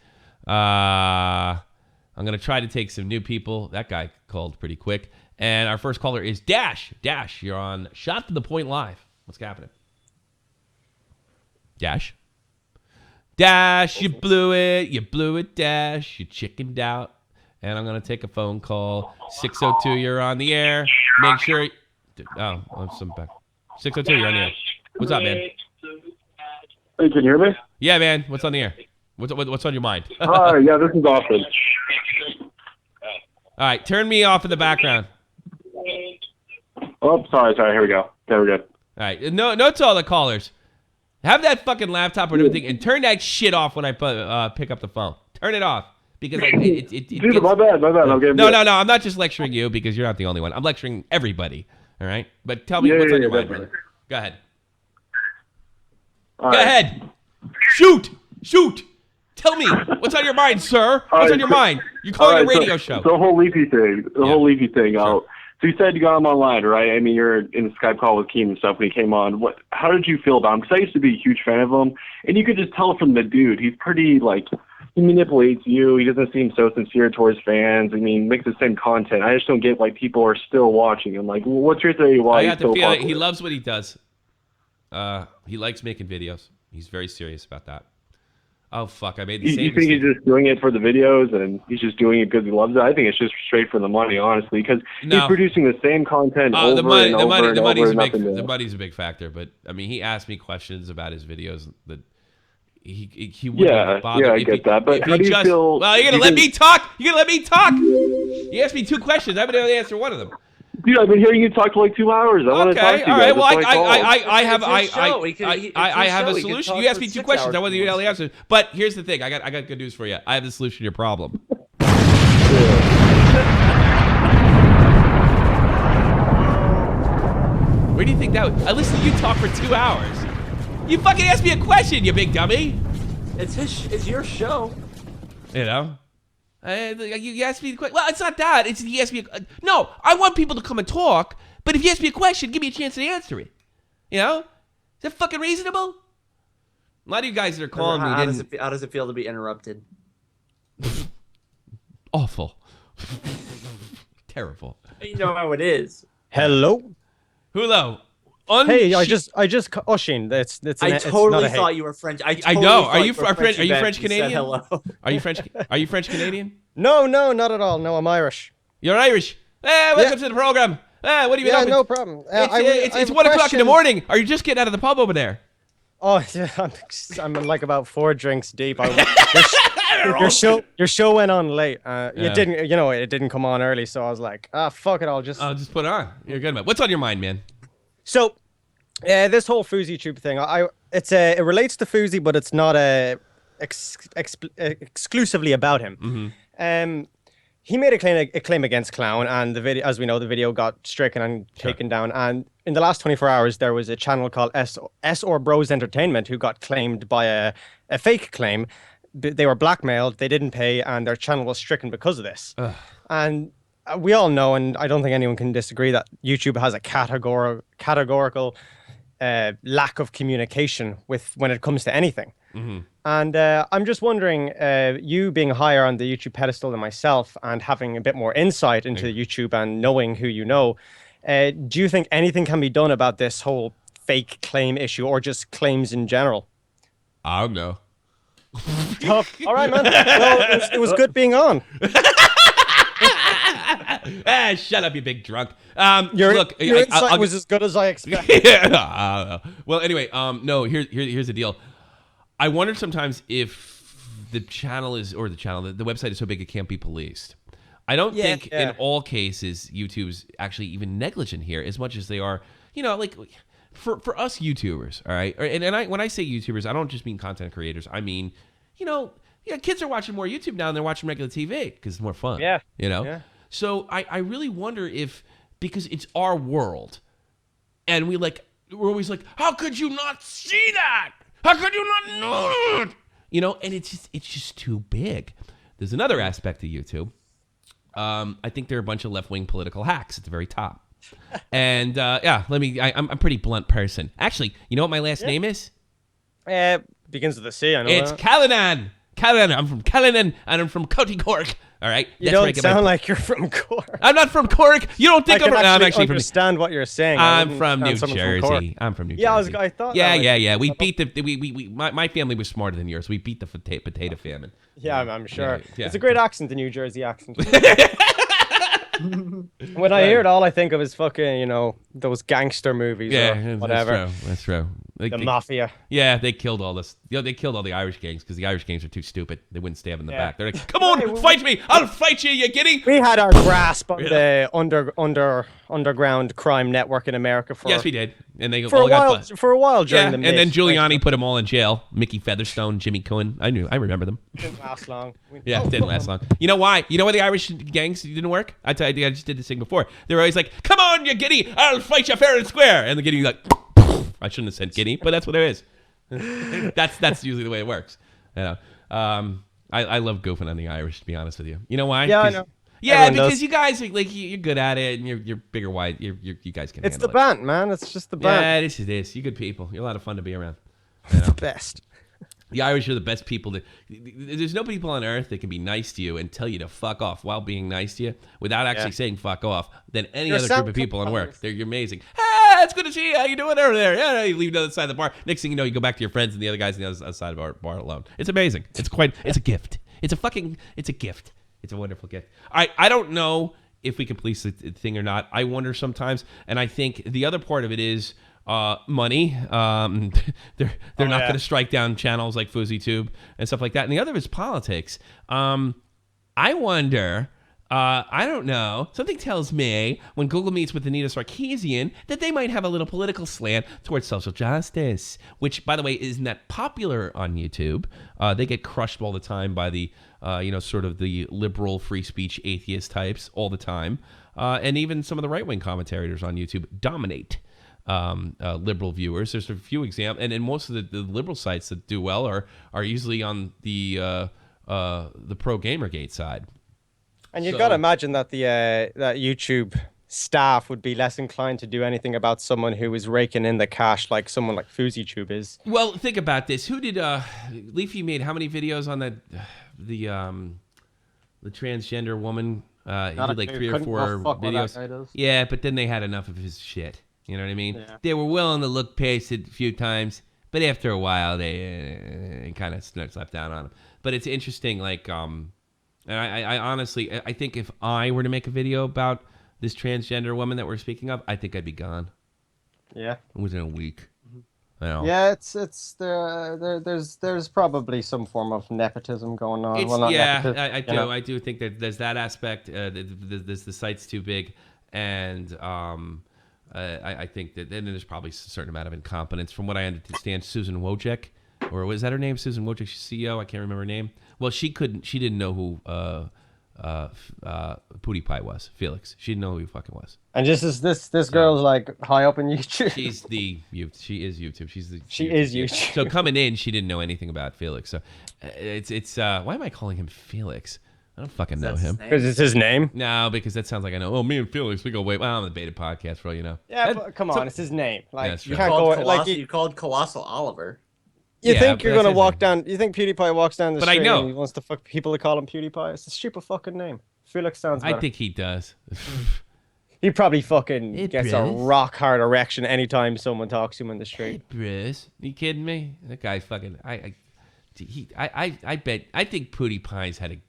I'm going to try to take some new people. That guy called pretty quick. And our first caller is Dash. Dash, you're on Shot to the Point Live. What's happening? Dash? Dash, you blew it. You blew it, Dash. You chickened out. And I'm going to take a phone call. 602, you're on the air. Make sure... Oh, I'm back. 602, you're on the air. What's up, man? Hey, can you hear me? Yeah, man. What's on the air? What's on your mind? Hi, yeah, this is Austin. All right, turn me off in the background. Oh, sorry. Here we go. There we go. All right, no to all the callers. Have that fucking laptop and everything, and turn that shit off when I pick up the phone. Turn it off because it Dude, my bad. No. I'm not just lecturing you because you're not the only one. I'm lecturing everybody. All right, but tell me what's on your mind, brother. Go ahead. Go ahead. Shoot. Tell me, what's on your mind, sir? What's on your mind? You're calling a radio show. The whole Leafy thing. Sure. So you said you got him online, right? I mean, you're in a Skype call with Keem and stuff when he came on. How did you feel about him? Because I used to be a huge fan of him, and you could just tell from the dude. He's pretty, he manipulates you. He doesn't seem so sincere towards fans. I mean, makes the same content. I just don't get why people are still watching him. What's your theory why he's so popular? He loves what he does. He likes making videos. He's very serious about that. Oh, fuck, I made the same You think he's just doing it for the videos and he's just doing it because he loves it? I think it's just straight for the money, honestly, because he's producing the same content over and over. The money's a big factor, but, I mean, he asked me questions about his videos that he wouldn't bother. Yeah, I get that, but how do you feel... Well, you're going to let me talk? You asked me two questions. I've been able to answer one of them. Dude, I've been hearing you talk for 2 hours. I want to talk to you. All right. Well, I have a solution. You asked me two questions. I want you to know the answer. But here's the thing. I got good news for you. I have the solution to your problem. Where do you think that was? I listened to you talk for 2 hours. You fucking asked me a question, you big dummy. It's your show. You know? You asked me the question. Well, it's not that. It's he asked me. No, I want people to come and talk. But if you ask me a question, give me a chance to answer it. You know? Is that fucking reasonable? A lot of you guys that are calling me. How does it feel to be interrupted? Awful. Terrible. You know how it is. Hello. Hello. Hey, I just Oshin. I totally thought you were French. I know. Are you French Canadian? Hello. Are you French Canadian? No, not at all. No, I'm Irish. You're Irish. Hey, welcome to the program. What do you doing? No problem. It's 1 o'clock in the morning. Are you just getting out of the pub over there? Oh, I'm like about 4 drinks deep. Your show went on late. It didn't come on early, so I was like, fuck it, I'll just put it on. You're good, man. What's on your mind, man? So, this whole fouseytube thing, it relates to Fousey, but it's not exclusively about him. Mm-hmm. He made a claim against Clown, and the video, as we know, the video got stricken and taken down. And in the last 24 hours, there was a channel called S or Bros Entertainment who got claimed by a fake claim. They were blackmailed, they didn't pay, and their channel was stricken because of this. Ugh. And we all know, and I don't think anyone can disagree, that YouTube has a categorical lack of communication when it comes to anything. Mm-hmm. And I'm just wondering, you being higher on the YouTube pedestal than myself and having a bit more insight into YouTube and knowing who you know, do you think anything can be done about this whole fake claim issue or just claims in general? I don't know. Tough. All right, man. Well, it was good being on. Shut up, you big drunk. Your insight I'll was as good as I expected. Well, anyway, no. Here's the deal. I wonder sometimes if the channel is, or the website is so big it can't be policed. I don't think in all cases YouTube's actually even negligent here as much as they are, like for us YouTubers, all right? And when I say YouTubers, I don't just mean content creators. I mean, kids are watching more YouTube now than they're watching regular TV because it's more fun. Yeah. Yeah. So I really wonder if, because it's our world, and we're always like, how could you not see that? How could you not know it? And it's just too big. There's another aspect of YouTube. I think there are a bunch of left-wing political hacks at the very top. And I'm a pretty blunt person. Actually, you know what my last name is? Begins with a C, I know It's that. Callanan. I'm from Callanan, and I'm from County Cork. All right. You don't sound like you're from Cork. I'm not from Cork. You don't think I'm actually from. Understand what you're saying. I'm from New Jersey. I'm from New Jersey. Yeah, I thought. Yeah. We beat my family was smarter than yours. We beat the potato famine. Yeah, I'm sure. Yeah. It's a great accent, the New Jersey accent. When I hear it, all I think of is fucking, those gangster movies or whatever. That's true. The mafia. Yeah, they killed all this. They killed all the Irish gangs because the Irish gangs are too stupid. They wouldn't stab in the back. They're like, "Come on, fight me! I'll fight you, you giddy!" We had our grasp on the underground crime network in America for. Yes, we did, and they for a while during the. And then Giuliani put them all in jail. Mickey Featherstone, Jimmy Cohen. I remember them. Didn't last long. It didn't last long. You know why? You know why the Irish gangs didn't work? I just did this thing before. They were always like, "Come on, you giddy! I'll fight you fair and square," and the giddy like. I shouldn't have said guinea, but that's what it is. That's usually the way it works. I love goofing on the Irish, to be honest with you. You know why? Yeah, I know. Yeah, Everyone because does. You guys are you're good at it, and you're bigger, wide. You guys can. It's handle the band, man. It's just the band. Yeah, this is this. You good people. You're a lot of fun to be around. The best. The Irish are the best people. There's no people on earth that can be nice to you and tell you to fuck off while being nice to you without actually saying fuck off than any other group of people on work. You're amazing. Hey, it's good to see you. How you doing over there? Yeah, you leave to the other side of the bar. Next thing you know, you go back to your friends and the other guys on the other side of our bar alone. It's amazing. It's a gift. It's a gift. It's a wonderful gift. I don't know if we can police the thing or not. I wonder sometimes, and I think the other part of it is money. They're not going to strike down channels like fouseytube and stuff like that. And the other is politics. I wonder. I don't know. Something tells me when Google meets with Anita Sarkeesian that they might have a little political slant towards social justice, which, by the way, isn't that popular on YouTube. They get crushed all the time by the, sort of the liberal free speech atheist types all the time. And even some of the right-wing commentators on YouTube dominate liberal viewers. There's a few examples, and most of the liberal sites that do well are usually on the pro Gamergate side. And you've got to imagine that that YouTube staff would be less inclined to do anything about someone who is raking in the cash like someone like fouseytube is. Well, think about this. Who did Leafy made how many videos on the transgender woman? He did like 3 or 4 videos. Yeah, but then they had enough of his shit. You know what I mean? Yeah. They were willing to look past it a few times, but after a while they kind of slept down on him. But it's interesting, like and I honestly, I think if I were to make a video about this transgender woman that we're speaking of, I think I'd be gone. Yeah. Within a week. I know. Yeah, there's probably some form of nepotism going on. I do think that there's that aspect. The site's too big, and I think that then there's probably a certain amount of incompetence. From what I understand, Susan Wojcik, or was that her name? Susan Wojcik, CEO. I can't remember her name. Well, she didn't know who PewDiePie was. Felix. She didn't know who he fucking was. And this girl's like high up in YouTube. She is YouTube. She is YouTube. So coming in, she didn't know anything about Felix. So it's why am I calling him Felix? I don't fucking know him. Because it's his name? No, because that sounds like I know. Oh, me and Felix, we go way. Well, I'm the beta podcast for all you know. Yeah, but come on, it's his name. Like you can't go like you called Colossal Oliver. You think you're gonna walk down? You think PewDiePie walks down the street? I know and he wants to fuck people to call him PewDiePie. It's a stupid fucking name. Felix sounds better. I think he does. He probably fucking gets a rock hard erection anytime someone talks to him in the street. Hey, Bruce, you kidding me? That guy fucking I think Pootie Pine's had a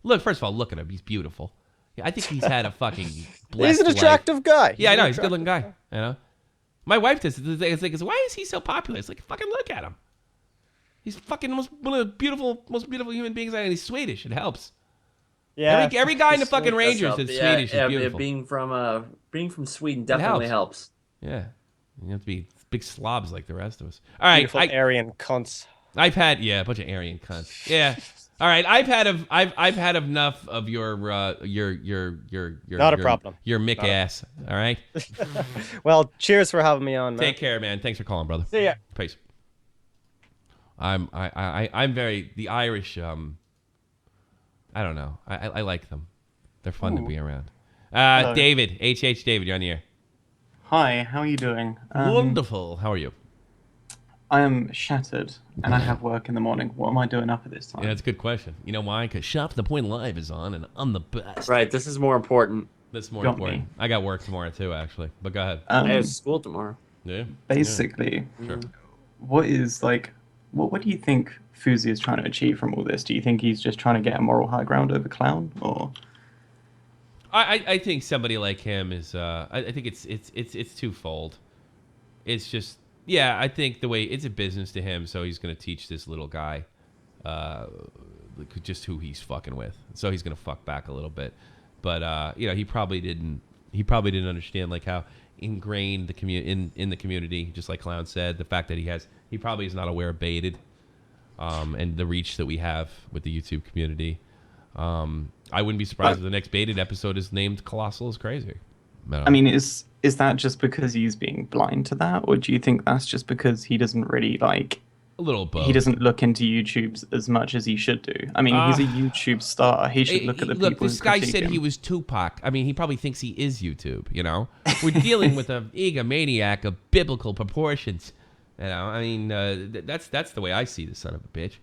look. First of all, look at him. He's beautiful. I think he's had a fucking blessed He's an attractive guy. Yeah, I know. He's a good-looking guy. You know, my wife does. It's like, why is he so popular? It's like, fucking look at him. He's fucking one of the most beautiful human beings. And he's Swedish. It helps. Yeah. Every guy in the fucking Rangers is Swedish. Yeah, is beautiful. being from Sweden definitely helps. Yeah, you have to be big slobs like the rest of us. All right, Beautiful Aryan cunts. I've had a bunch of Aryan cunts. Yeah. All right, I've had enough of your not a your, problem. Your Mick ass. All right. Well, cheers for having me on, man. Take care, man. Thanks for calling, brother. See ya. Peace. I'm very the Irish. I don't know. I like them. They're fun to be around. David, David, you're on the air. Hi, how are you doing? Wonderful. How are you? I am shattered, and I have work in the morning. What am I doing up at this time? Yeah, that's a good question. You know why? Because Shop the Point Live is on, and I'm the best. Right, this is more important. That's more important. Me. I got work tomorrow, too, actually. But go ahead. I have school tomorrow. Yeah? Basically, Sure. What is, like, what do you think Fousey is trying to achieve from all this? Do you think he's just trying to get a moral high ground over Clown, or...? I think somebody like him is. I think it's twofold. It's just I think the way it's a business to him, so he's going to teach this little guy, just who he's fucking with. So he's going to fuck back a little bit, but he probably didn't understand like how ingrained in the community, just like Clown said, the fact that he probably is not aware of Baited, and the reach that we have with the YouTube community. I wouldn't be surprised if the next Baited episode is named Colossal is Crazy. I mean, is that just because he's being blind to that, or do you think that's just because he doesn't really like... A little both. He doesn't look into YouTube's as much as he should do. I mean, he's a YouTube star. He should look at the people who this guy critique said him. he was Tupac. I mean, he probably thinks he is YouTube, you know? We're dealing with an egomaniac of biblical proportions. You know, I mean, that's the way I see the son of a bitch.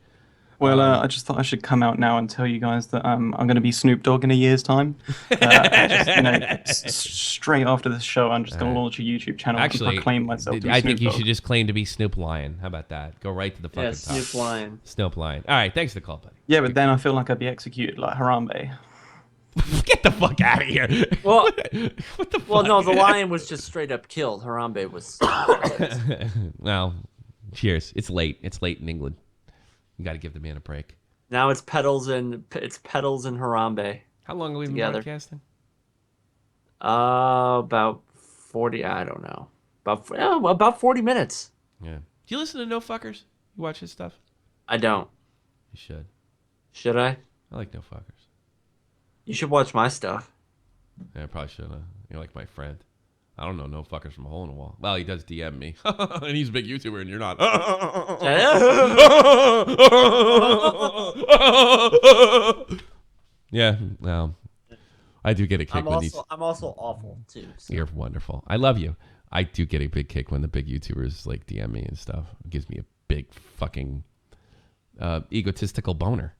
Well, I just thought I should come out now and tell you guys that I'm going to be Snoop Dogg in a year's time. Straight after this show, I'm just going to launch a YouTube channel and proclaim myself to be I Snoop think you Dogg. should just claim to be Snoop Lion. How about that? Go right to the fucking top. Snoop Lion. Snoop Lion. All right, thanks for the call, buddy. Yeah, but then I feel like I'd be executed like Harambe. Get the fuck out of here. Well, what the fuck? Well, no, the lion was just straight up killed. Harambe was... Well, cheers. It's late. It's late in England. You got to give the man a break. Now it's Petals and Harambe. How long have we been broadcasting? About 40. I don't know. About 40 minutes. Yeah. Do you listen to No Fuckers? You watch his stuff? I don't. You should. Should I? I like No Fuckers. You should watch my stuff. Yeah, I probably should. You're like my friend. I don't know No Fuckers from a hole in the wall. Well, he does DM me. And he's a big YouTuber and you're not. Yeah, well, I do get a kick I'm also awful, too. So. You're wonderful. I love you. I do get a big kick when the big YouTubers like DM me and stuff. It gives me a big fucking egotistical boner.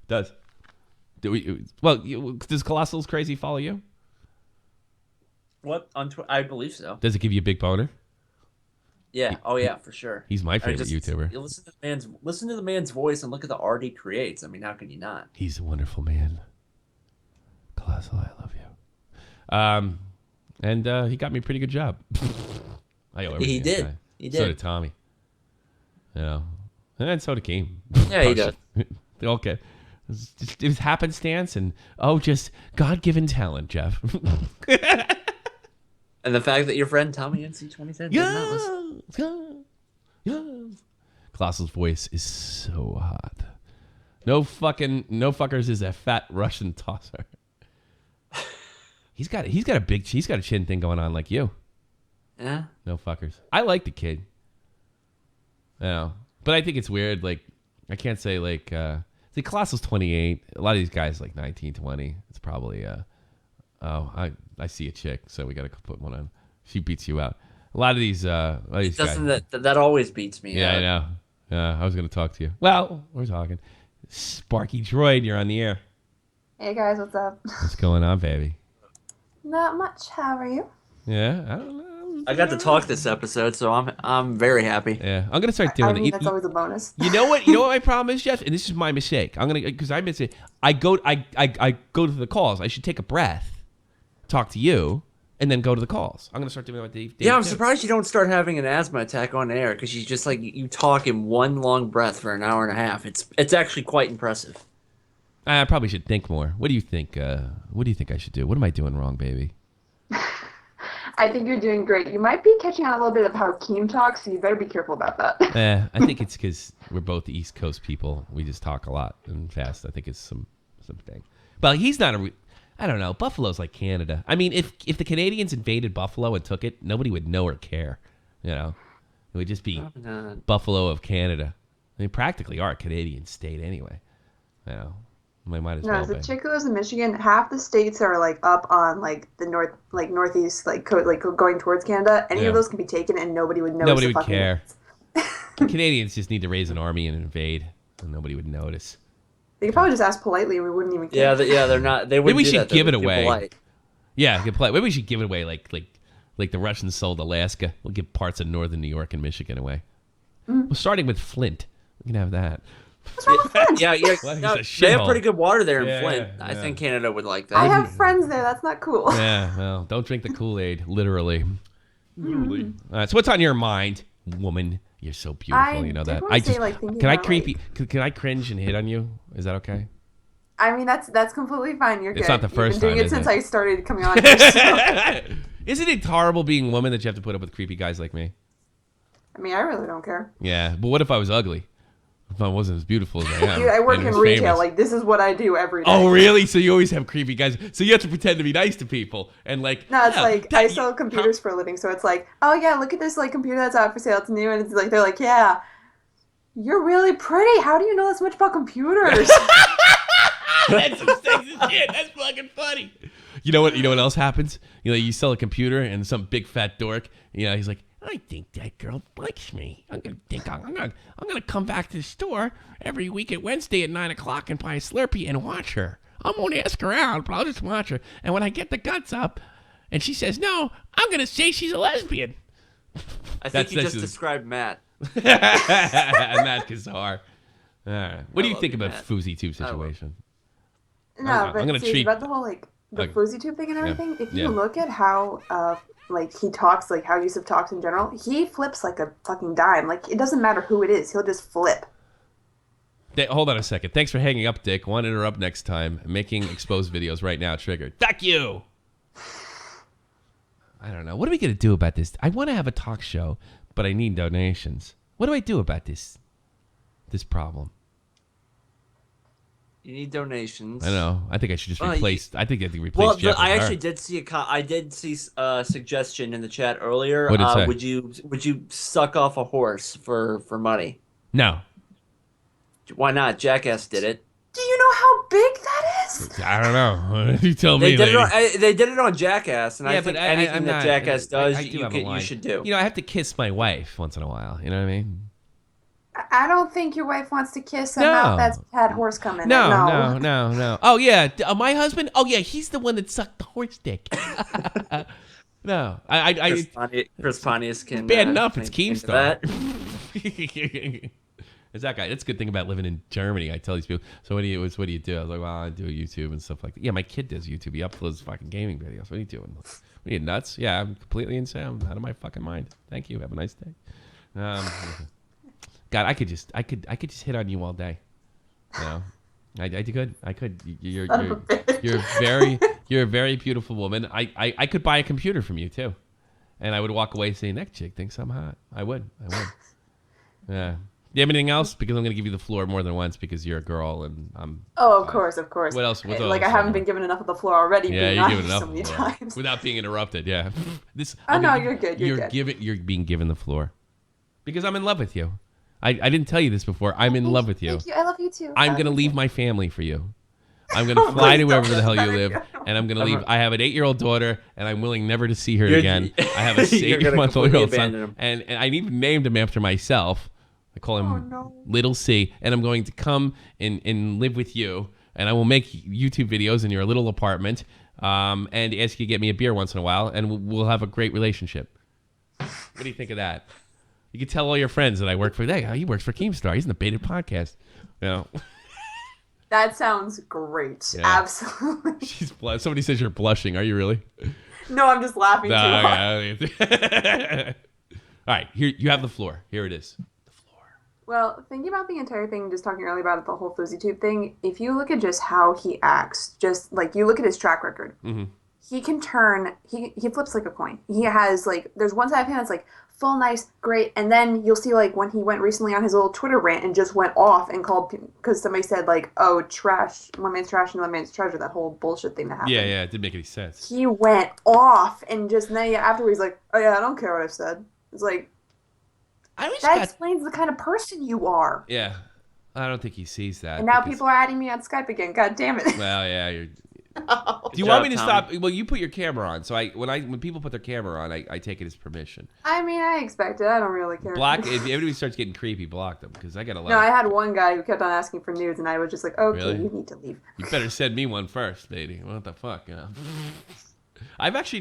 Does. Does Colossal's Crazy follow you? What? I believe so. Does it give you a big boner? Yeah. Oh, yeah, for sure. He's my favorite YouTuber. You listen to the man's voice and look at the art he creates. I mean, how can you not? He's a wonderful man. Colossal, I love you. And he got me a pretty good job. I owe everything. He did. He did. So did Tommy. You know, and so did Keem. Yeah, he did. Okay. It was happenstance and just God-given talent, Jeff. And the fact that your friend Tommy NC2010 yes. Colossal's voice is so hot. No fuckers is a fat Russian tosser. He's got a chin thing going on like you. Yeah. No fuckers. I like the kid. Yeah, but I think it's weird. Like, I can't say like. See, Colossal's 28. A lot of these guys like 19, 20. It's probably I see a chick, so we gotta put one on. She beats you out. A lot of these guys. That always beats me. Yeah, I know. I was gonna talk to you. Well, we're talking. Sparky Droid, you're on the air. Hey guys, what's up? What's going on, baby? Not much. How are you? Yeah, I don't know. I got to talk this episode, so I'm very happy. Yeah, I'm gonna start doing it. That's always a bonus. You know what? You know what my problem is, Jeff? And this is my mistake. Because I miss it. I go to the calls. I should take a breath, talk to you, and then go to the calls. I'm gonna start doing that with Dave. Yeah, I'm surprised you don't start having an asthma attack on air because you just like you talk in one long breath for an hour and a half. It's actually quite impressive. I probably should think more. What do you think? What do you think I should do? What am I doing wrong, baby? I think you're doing great. You might be catching on a little bit of how Keem talks, so you better be careful about that. I think it's because we're both East Coast people. We just talk a lot and fast. I think it's something. But he's not I don't know. Buffalo's like Canada. I mean, if the Canadians invaded Buffalo and took it, nobody would know or care. You know, it would just be Buffalo of Canada. I mean, practically our Canadian state anyway. You know. We might as well the chick who lives in Michigan, half the states are like up on like the northeast, like going towards Canada. Any of those can be taken, and nobody would notice. Nobody would care. Canadians just need to raise an army and invade, and nobody would notice. They could probably just ask politely, and we wouldn't even care. Yeah, they're not. They wouldn't. Maybe we should give it away. Polite. Yeah, maybe we should give it away, like the Russians sold Alaska. We'll give parts of northern New York and Michigan away. Well, starting with Flint, we can have that. What's wrong with Flint? Yeah. Well, No, they have pretty good water there in Flint. I think Canada would like that. I have friends there. That's not cool. Yeah, well, don't drink the Kool-Aid, literally. All right, so what's on your mind, woman? You're so beautiful, you know that. Can I cringe and hit on you? Is that okay? I mean, that's completely fine. You're good. It's not the first time. You've been doing it since I started coming on here. So. Isn't it horrible being a woman that you have to put up with creepy guys like me? I mean, I really don't care. Yeah, but what if I was ugly? If I wasn't as beautiful as I am. Dude, I work in retail. Famous. Like, this is what I do every day. Oh, really? So you always have creepy guys. So you have to pretend to be nice to people. And like, no, it's like, I sell computers for a living. So it's like, oh, yeah, look at this like computer that's out for sale. It's new. And it's like, they're like, yeah, you're really pretty. How do you know this much about computers? That's some sexy shit. That's fucking funny. You know what else happens? You know, you sell a computer and some big fat dork, you know, he's like, I think that girl likes me. I'm gonna come back to the store every week at Wednesday at 9:00 and buy a Slurpee and watch her. I won't ask her out, but I'll just watch her. And when I get the guts up, and she says no, I'm gonna say she's a lesbian. I think you just described Matt. Matt Kazar. All right. What do you think about FUSeyTube situation? No, but about the whole like the FUSeyTube thing and everything. If you look at how like he talks, like how Yusuf talks in general, he flips like a fucking dime. Like it doesn't matter who it is, he'll just flip. Hold on a second. Thanks for hanging up, Dick. Want to interrupt next time. Making exposed videos right now. Triggered. Fuck you. I don't know. What are we gonna do about this? I want to have a talk show, but I need donations. What do I do about this problem? You need donations. I know. I think I should just replace. I think I have to replace. Well, Jeff I actually did see a suggestion in the chat earlier. What did it say? Would you suck off a horse for money? No. Why not? Jackass did it. Do you know how big that is? I don't know. You tell me. They did it on Jackass, and I think anything that Jackass does, you should do. You know, I have to kiss my wife once in a while. You know what I mean? I don't think your wife wants to kiss a mouth that's had horse coming. No. Oh yeah, my husband. Oh yeah, he's the one that sucked the horse dick. No, Chris Pontius can. Bad enough. It's Keemstar. It's that guy. That's a good thing about living in Germany. I tell these people. So what do you do? I was like, well, I do YouTube and stuff like that. Yeah, my kid does YouTube. He uploads fucking gaming videos. What are you doing? What are you nuts? Yeah, I'm completely insane. I'm out of my fucking mind. Thank you. Have a nice day. God, I could just hit on you all day. You know, I could. You're a very beautiful woman. I could buy a computer from you too, and I would walk away saying that chick thinks I'm hot. I would. Yeah. Do you have anything else? Because I'm going to give you the floor more than once because you're a girl and I'm. Oh, of course. What else? I haven't been given enough of the floor already. Yeah, you're giving enough so many times without being interrupted. Yeah. You're good. You're being given the floor because I'm in love with you. I didn't tell you this before. I'm in love with you. Thank you. I love you too. I'm going to leave my family for you. I'm going to fly to wherever the hell you live, and I'm going to leave. I have an 8-year-old daughter, and I'm willing never to see her again. I have a 8-month-old son, and I even named him after myself. I call him Little C, and I'm going to come and live with you, and I will make YouTube videos in your little apartment, and ask you to get me a beer once in a while, and we'll have a great relationship. What do you think of that? You can tell all your friends that I work for. He works for Keemstar. He's in the Baited podcast. You know. That sounds great. Yeah. Absolutely. Somebody says you're blushing. Are you really? No, I'm just laughing too hard. All right, here you have the floor. Here it is. The floor. Well, thinking about the entire thing, just talking earlier about it, the whole FUSEYTube thing, if you look at just how he acts, just like you look at his track record, he can turn, he flips like a coin. He has like, there's one side of him that's like full nice, great, and then you'll see like when he went recently on his little Twitter rant and just went off and called, because somebody said like, oh, trash, one man's trash and one man's treasure, that whole bullshit thing that happened. Yeah, it didn't make any sense. He went off and just then afterwards he's like, oh yeah, I don't care what I said. It's like, that explains the kind of person you are. Yeah. I don't think he sees that. And now people are adding me on Skype again. God damn it. Well, yeah. Do you want me to stop? Well, you put your camera on. So when people put their camera on, I take it as permission. I mean, I expect it. I don't really care. If anybody starts getting creepy, block them. Because I got a lot. No, I had one guy who kept on asking for nudes, and I was just like, okay, really? You need to leave. You better send me one first, lady. What the fuck? You know? I've only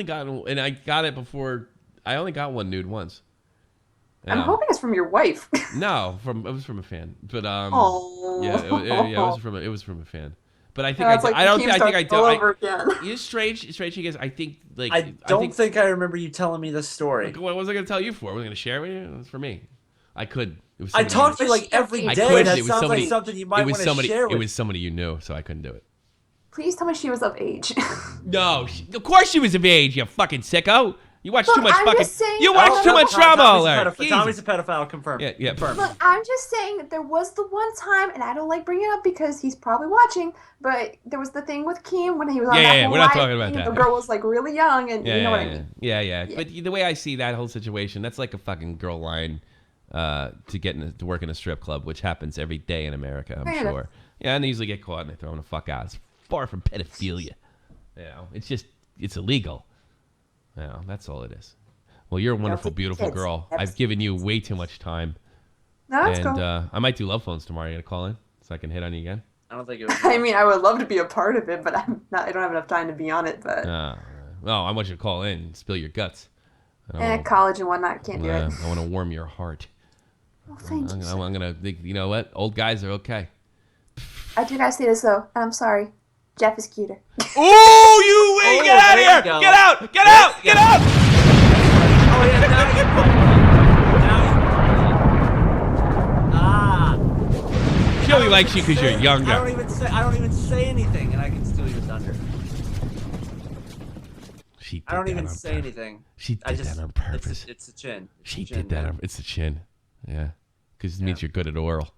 gotten, and I got it before, I only got one nude once. I'm hoping it's from your wife. No, it was from a fan. But it was from a fan. But I think I did. It's strange because I think like I don't think I remember you telling me this story. What was I going to tell you for? Was I going to share it with you? It was for me. I could. I talk to you like every day. That sounds like something you might want to share with. It was somebody you knew, so I couldn't do it. Please tell me she was of age. No, of course she was of age. You fucking sicko. You watch too much fucking. You watch too much drama. Tommy's a pedophile. Confirmed. Yeah. Confirmed. Look, I'm just saying that there was the one time, and I don't like bringing it up because he's probably watching. But there was the thing with Keem when he was on that whole we're not talking about that. The girl was like really young, and you know what I mean. Yeah. But the way I see that whole situation, that's like a fucking girl line to to work in a strip club, which happens every day in America. I'm sure. Yeah, and they usually get caught and they throw them the fuck out. It's far from pedophilia. You know, it's illegal. You know, that's all it is. Well, you're a wonderful, beautiful girl. I've given you way too much time. No, that's cool. I might do love phones tomorrow. You gonna call in so I can hit on you again? I don't think it would. I mean, I would love to be a part of it, but I don't have enough time to be on it. But no, I want you to call in and spill your guts. College and whatnot, can't do it. I want to warm your heart. Well, thank you. I'm gonna. You know what? Old guys are okay. I do gotta say this though, and I'm sorry. Jeff is cuter. Oh, you get out of here! Get out! Get out! Get out! Oh yeah, now She only likes you because you're younger. I don't even say anything, and I can steal your thunder. I don't even say anything. She did that on purpose. It's the chin. She did that. It's the chin. Yeah, because it means you're good at oral.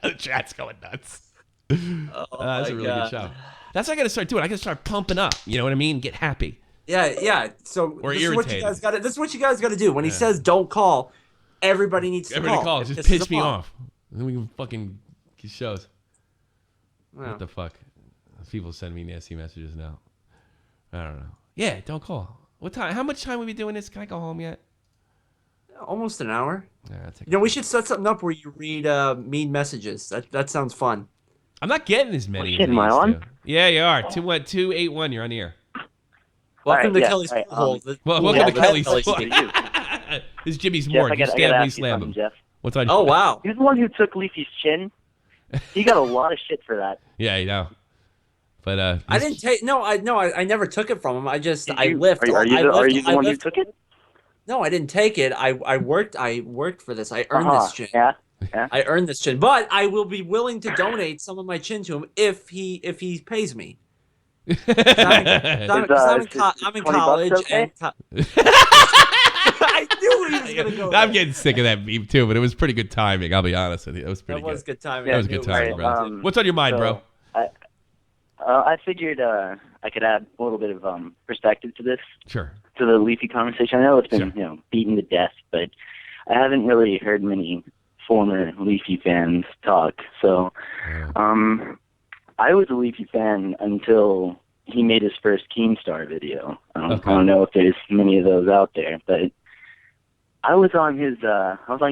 The chat's going nuts. That's a really good show. That's what I got to start doing. I got to start pumping up. You know what I mean? Get happy. Yeah. So or this irritated. This is what you guys got to do. When he says don't call, everybody needs to call. Everybody calls. Just piss me off. Then we can fucking get shows. Wow. What the fuck? People send me nasty messages now. I don't know. Yeah, don't call. What time? How much time are we doing this? Can I go home yet? Almost an hour. Yeah, we should set something up where you read mean messages. That sounds fun. I'm not getting as many. Am I on? Yeah, you are. 281. You're on the air. Welcome to Kelly's hole. Welcome to Kelly's hole. This is Jimmy's Mort. You stab me, slam him. Jeff. What's on? Oh wow. You're the one who took Leafy's chin. He got a lot of shit for that. Yeah, you know. But I didn't take. I never took it from him. I lift. Are you the one who took it? No, I didn't take it. I worked for this. I earned this chin. Yeah. I earned this chin, but I will be willing to donate some of my chin to him if he pays me. I'm in college. Okay? I knew he was gonna go. I'm getting sick of that meme too, but it was pretty good timing. I'll be honest with you. It was pretty good. That was good timing. That was good timing, bro. What's on your mind, bro? I figured I could add a little bit of perspective to this. Sure. To the Leafy conversation. I know it's been beaten to death, but I haven't really heard many former Leafy fans talk. So I was a Leafy fan until he made his first Keemstar video. I don't know if there's many of those out there, but I was on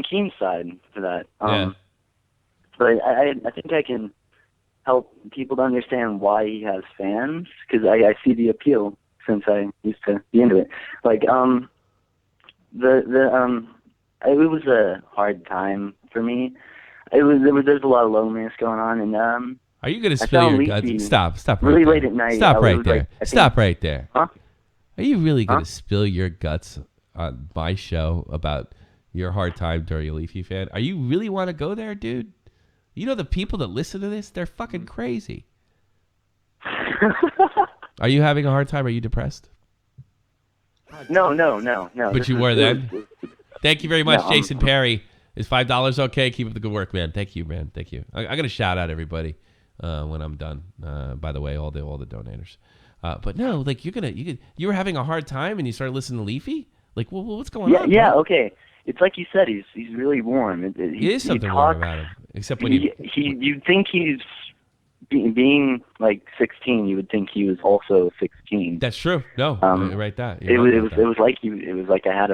Keem's side for that. But I think I can help people to understand why he has fans, because I see the appeal since I used to be into it. Like, it was a hard time for me. There's a lot of loneliness going on, and are you gonna spill your guts? Stop right really there. late at night. Stop right there. Stop right there. Huh? Are you really gonna spill your guts on my show about your hard time during a Leafy fan? Are you really want to go there, dude? You know the people that listen to this, they're fucking crazy. Are you having a hard time? Are you depressed? No. But you were then. Thank you very much, Jason Perry. Is $5 okay? Keep up the good work, man. Thank you, man. Thank you. I'm gonna shout out everybody when I'm done. By the way, all the donators. But no, like you were having a hard time and you started listening to Leafy. Like, well, what's going on? Yeah, bro? okay. It's like you said. He's really warm. He is something warm about him. Except when you'd think he's being like 16. You would think he was also 16. That's true. No, right. That it was like I had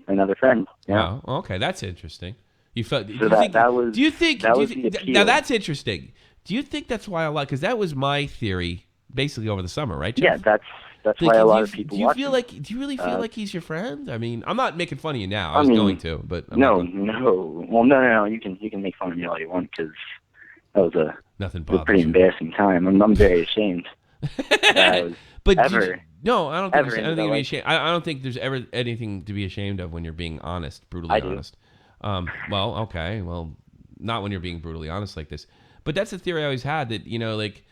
another friend. Yeah. Oh, okay, that's interesting. You felt. So do you think now that's interesting? Do you think that's why a lot? Because that was my theory, basically over the summer, right, Jeff? Yeah, that's why a lot of people. Do you really feel like he's your friend? I mean, I'm not making fun of you now. I was going to, but no. Well, no. You can make fun of me all you want because that was a pretty embarrassing time. I'm very ashamed. But I don't think there's anything to be ashamed. I don't think there's ever anything to be ashamed of when you're being honest, brutally honest. Well, okay, well, not when you're being brutally honest like this. But that's the theory I always had that like.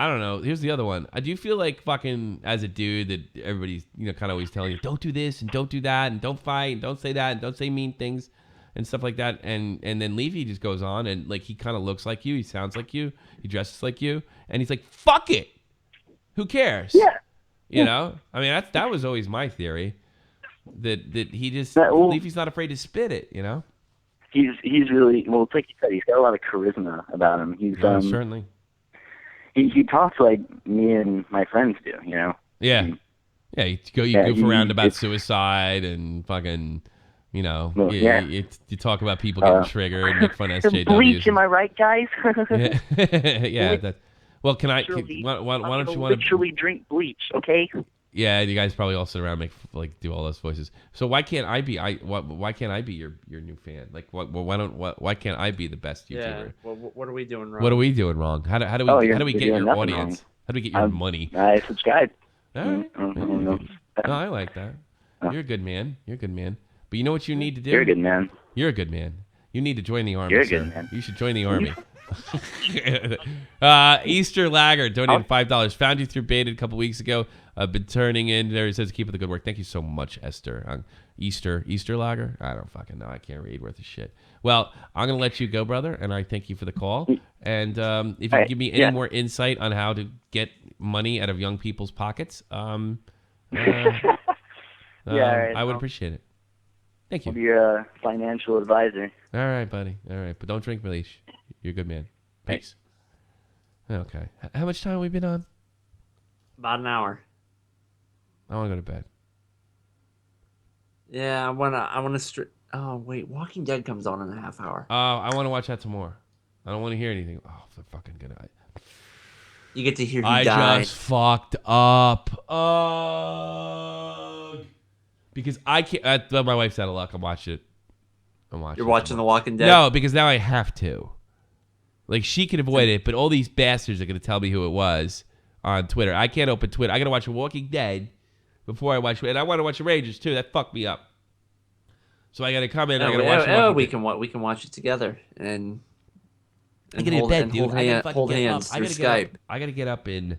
I don't know. Here's the other one. Do you feel like fucking as a dude that everybody's kind of always telling you don't do this and don't do that and don't fight and don't say that and don't say mean things and stuff like that and then Leafy just goes on and like he kind of looks like you, he sounds like you, he dresses like you, and he's like fuck it, who cares? Yeah. I mean that was always my theory that he just Leafy's not afraid to spit it. He's really it's like you said, he's got a lot of charisma about him. He's certainly. He talks like me and my friends do, Yeah. Yeah, you goof around about suicide and fucking, you talk about people getting triggered and make fun of SJWs. Bleach, am I right, guys? Yeah. Well, why don't you want to literally drink bleach, okay? Yeah, you guys probably all sit around and do all those voices. So why can't I be your new fan? Like why can't I be the best YouTuber? Yeah. Well, what are we doing wrong? What are we doing wrong? How do we get your audience? Wrong. How do we get your money? I subscribe. All right. No, I like that. You're a good man. But you know what you need to do? You're a good man. You're a good man. You need to join the army. You're a good man. You should join the army. Easter Lager donated $5. Found you through Baited a couple weeks ago. I've been turning in there. It says keep up the good work. Thank you so much, Esther. Easter Lager? I don't fucking know. I can't read worth of shit. Well, I'm gonna let you go, brother, and I thank you for the call. And if you can give me any more insight on how to get money out of young people's pockets, I would appreciate it. Thank you. I'll be your financial advisor. All right, buddy. All right, but don't drink bleach. You're a good man. Peace. Okay. How much time have we been on? About an hour. I want to go to bed. Yeah, I wanna. Oh wait, Walking Dead comes on in a half hour. Oh, I want to watch that some more. I don't want to hear anything. Oh, they're fucking good. You get to hear he died. I just fucked up. Because I can't. My wife's out of luck. I'm watching it. You're watching The Walking Dead? No, because now I have to. Like, she can avoid it, but all these bastards are going to tell me who it was on Twitter. I can't open Twitter. I got to watch The Walking Dead before I watch it. And I want to watch The Rangers, too. That fucked me up. So I got to come in. I got to watch The Walking Dead. We can watch it together and I got to get in bed, dude. Hold hands through Skype. I got to get up in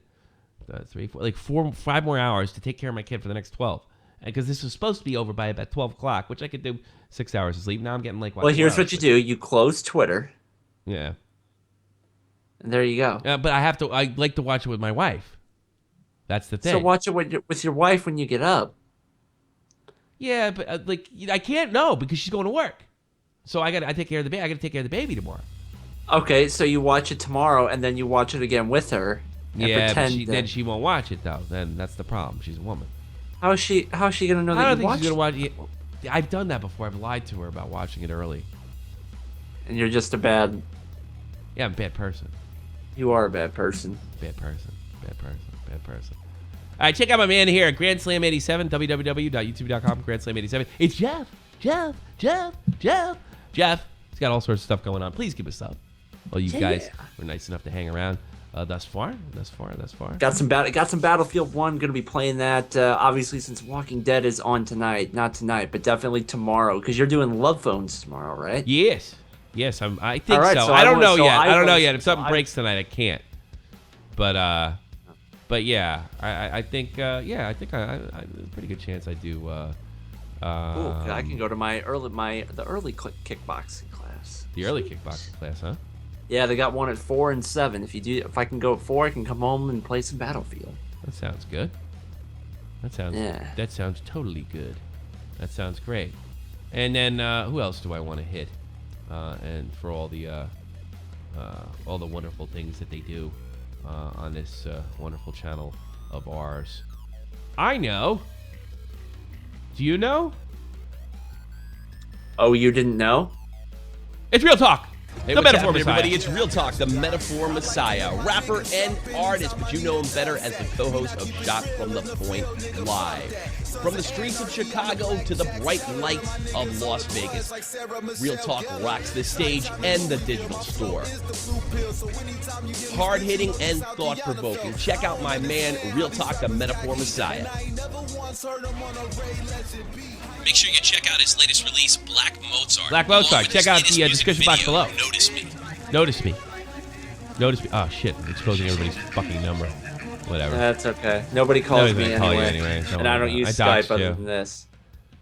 5 more hours to take care of my kid for the next 12. Because this was supposed to be over by about 12 o'clock, which I could do 6 hours of sleep. Now I'm getting Well, here's what you do. You close Twitter. Yeah. And there you go. But I like to watch it with my wife. That's the thing. So watch it with your wife when you get up. Yeah, but I can't because she's going to work. So I take care of the baby. I got to take care of the baby tomorrow. Okay, so you watch it tomorrow and then you watch it again with her. And pretend then she won't watch it though. Then that's the problem. She's a woman. How is she gonna know that you watched it? I don't think she's gonna watch it. I've done that before. I've lied to her about watching it early. And you're just a bad... Yeah, I'm a bad person. You are a bad person. Bad person. All right, check out my man here, Grand Slam 87, www.youtube.com, Grand Slam 87. It's Jeff. Jeff. He's got all sorts of stuff going on. Please give us up. Well, you guys were nice enough to hang around thus far. Got some Battlefield 1. Going to be playing that, obviously, since Walking Dead is on tonight. Not tonight, but definitely tomorrow, because you're doing Love Phones tomorrow, right? Yes, I think so. I don't know yet. If something breaks tonight, I can't. But yeah, I think I pretty good chance I do. I can go to the early kickboxing class. The early kickboxing class, huh? Yeah, they got one at 4 and 7. If I can go at 4, I can come home and play some Battlefield. That sounds good. That sounds totally good. That sounds great. And then who else do I want to hit? And for all the wonderful things that they do on this wonderful channel of ours. I know. Do you know? Oh, you didn't know? It's Real Talk. Hey, the Metaphor Messiah. Everybody, it's Real Talk, the Metaphor Messiah, rapper and artist, but you know him better as the co-host of Shot from the Point Live. From the streets of Chicago to the bright lights of Las Vegas, Real Talk rocks the stage and the digital store. Hard-hitting and thought-provoking. Check out my man, Real Talk, the Metaphor Messiah. Make sure you check out his latest release, Black Mozart. Check out the description box below. Notice me. Oh, shit. Exposing everybody's fucking number. Whatever. That's okay. Nobody calls me anyway. And I don't use Skype other than this.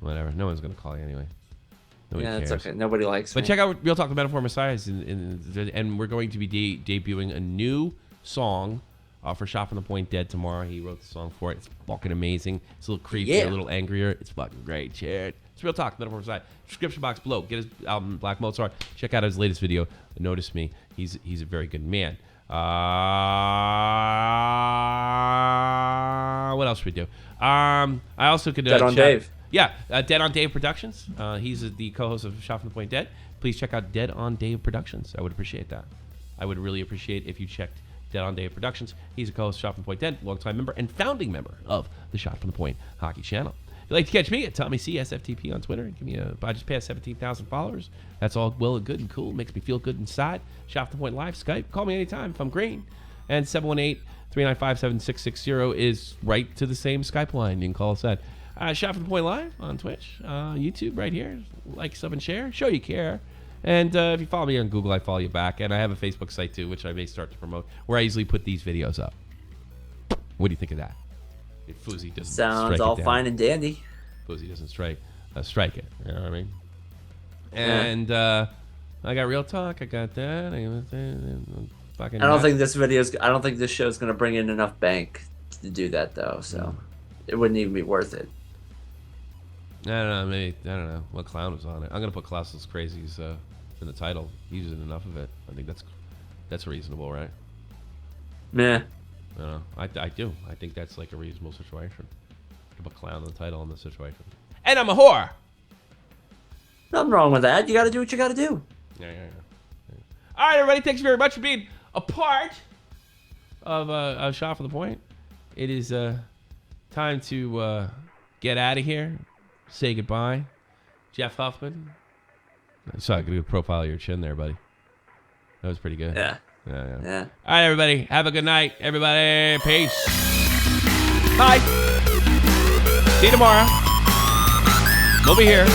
Whatever. No one's going to call you anyway. Nobody cares. It's okay. Nobody likes me. But check out Real Talk, the Metaphor Messiah. And we're going to be debuting a new song for Shot from the Point Dead tomorrow. He wrote the song for it. It's fucking amazing. It's a little creepier, a little angrier. It's fucking great. Shit. It's Real Talk, Metaphor Messiah. Description box below. Get his album, Black Mozart. Check out his latest video. Notice Me. He's a very good man. What else should we do? I also could Dead on Dave. Yeah, Dead on Dave Productions. He's the co-host of Shot from the Point Dead. Please check out Dead on Dave Productions. I would appreciate that. I would really appreciate if you checked Dead on Dave Productions. He's a co-host of Shot from the Point Dead, longtime member and founding member of the Shot from the Point hockey channel. If you'd like to catch me at Tommy C SFTP on Twitter, give me I just passed 17,000 followers. That's all well and good and cool. Makes me feel good inside. Shot from the Point Live, Skype. Call me anytime if I'm green. And 718-395-7660 is right to the same Skype line. You can call us at Shot from the Point Live on Twitch, YouTube right here. Like, sub, and share. Show you care. And if you follow me on Google, I follow you back. And I have a Facebook site too, which I may start to promote, where I usually put these videos up. What do you think of that? If Fousey doesn't sounds all fine and dandy. Fousey doesn't strike it. You know what I mean? And I got Real Talk. I got that. I don't think this show's gonna bring in enough bank to do that though. So it wouldn't even be worth it. I don't know. Maybe I don't know what clown was on it. I'm gonna put Colossal's Crazies in the title. He used enough of it. I think that's reasonable, right? Meh. I don't know. I do. I think that's like a reasonable situation. Put clown in the title in this situation. And I'm a whore. Nothing wrong with that. You got to do what you got to do. Yeah. All right, everybody. Thanks very much for being a part of a Shot from the Point. It is time to get out of here. Say goodbye. Jeff Huffman. I saw a good profile of your chin there, buddy. That was pretty good. Yeah. All right, everybody. Have a good night, everybody. Peace. Bye. See you tomorrow. We'll be here.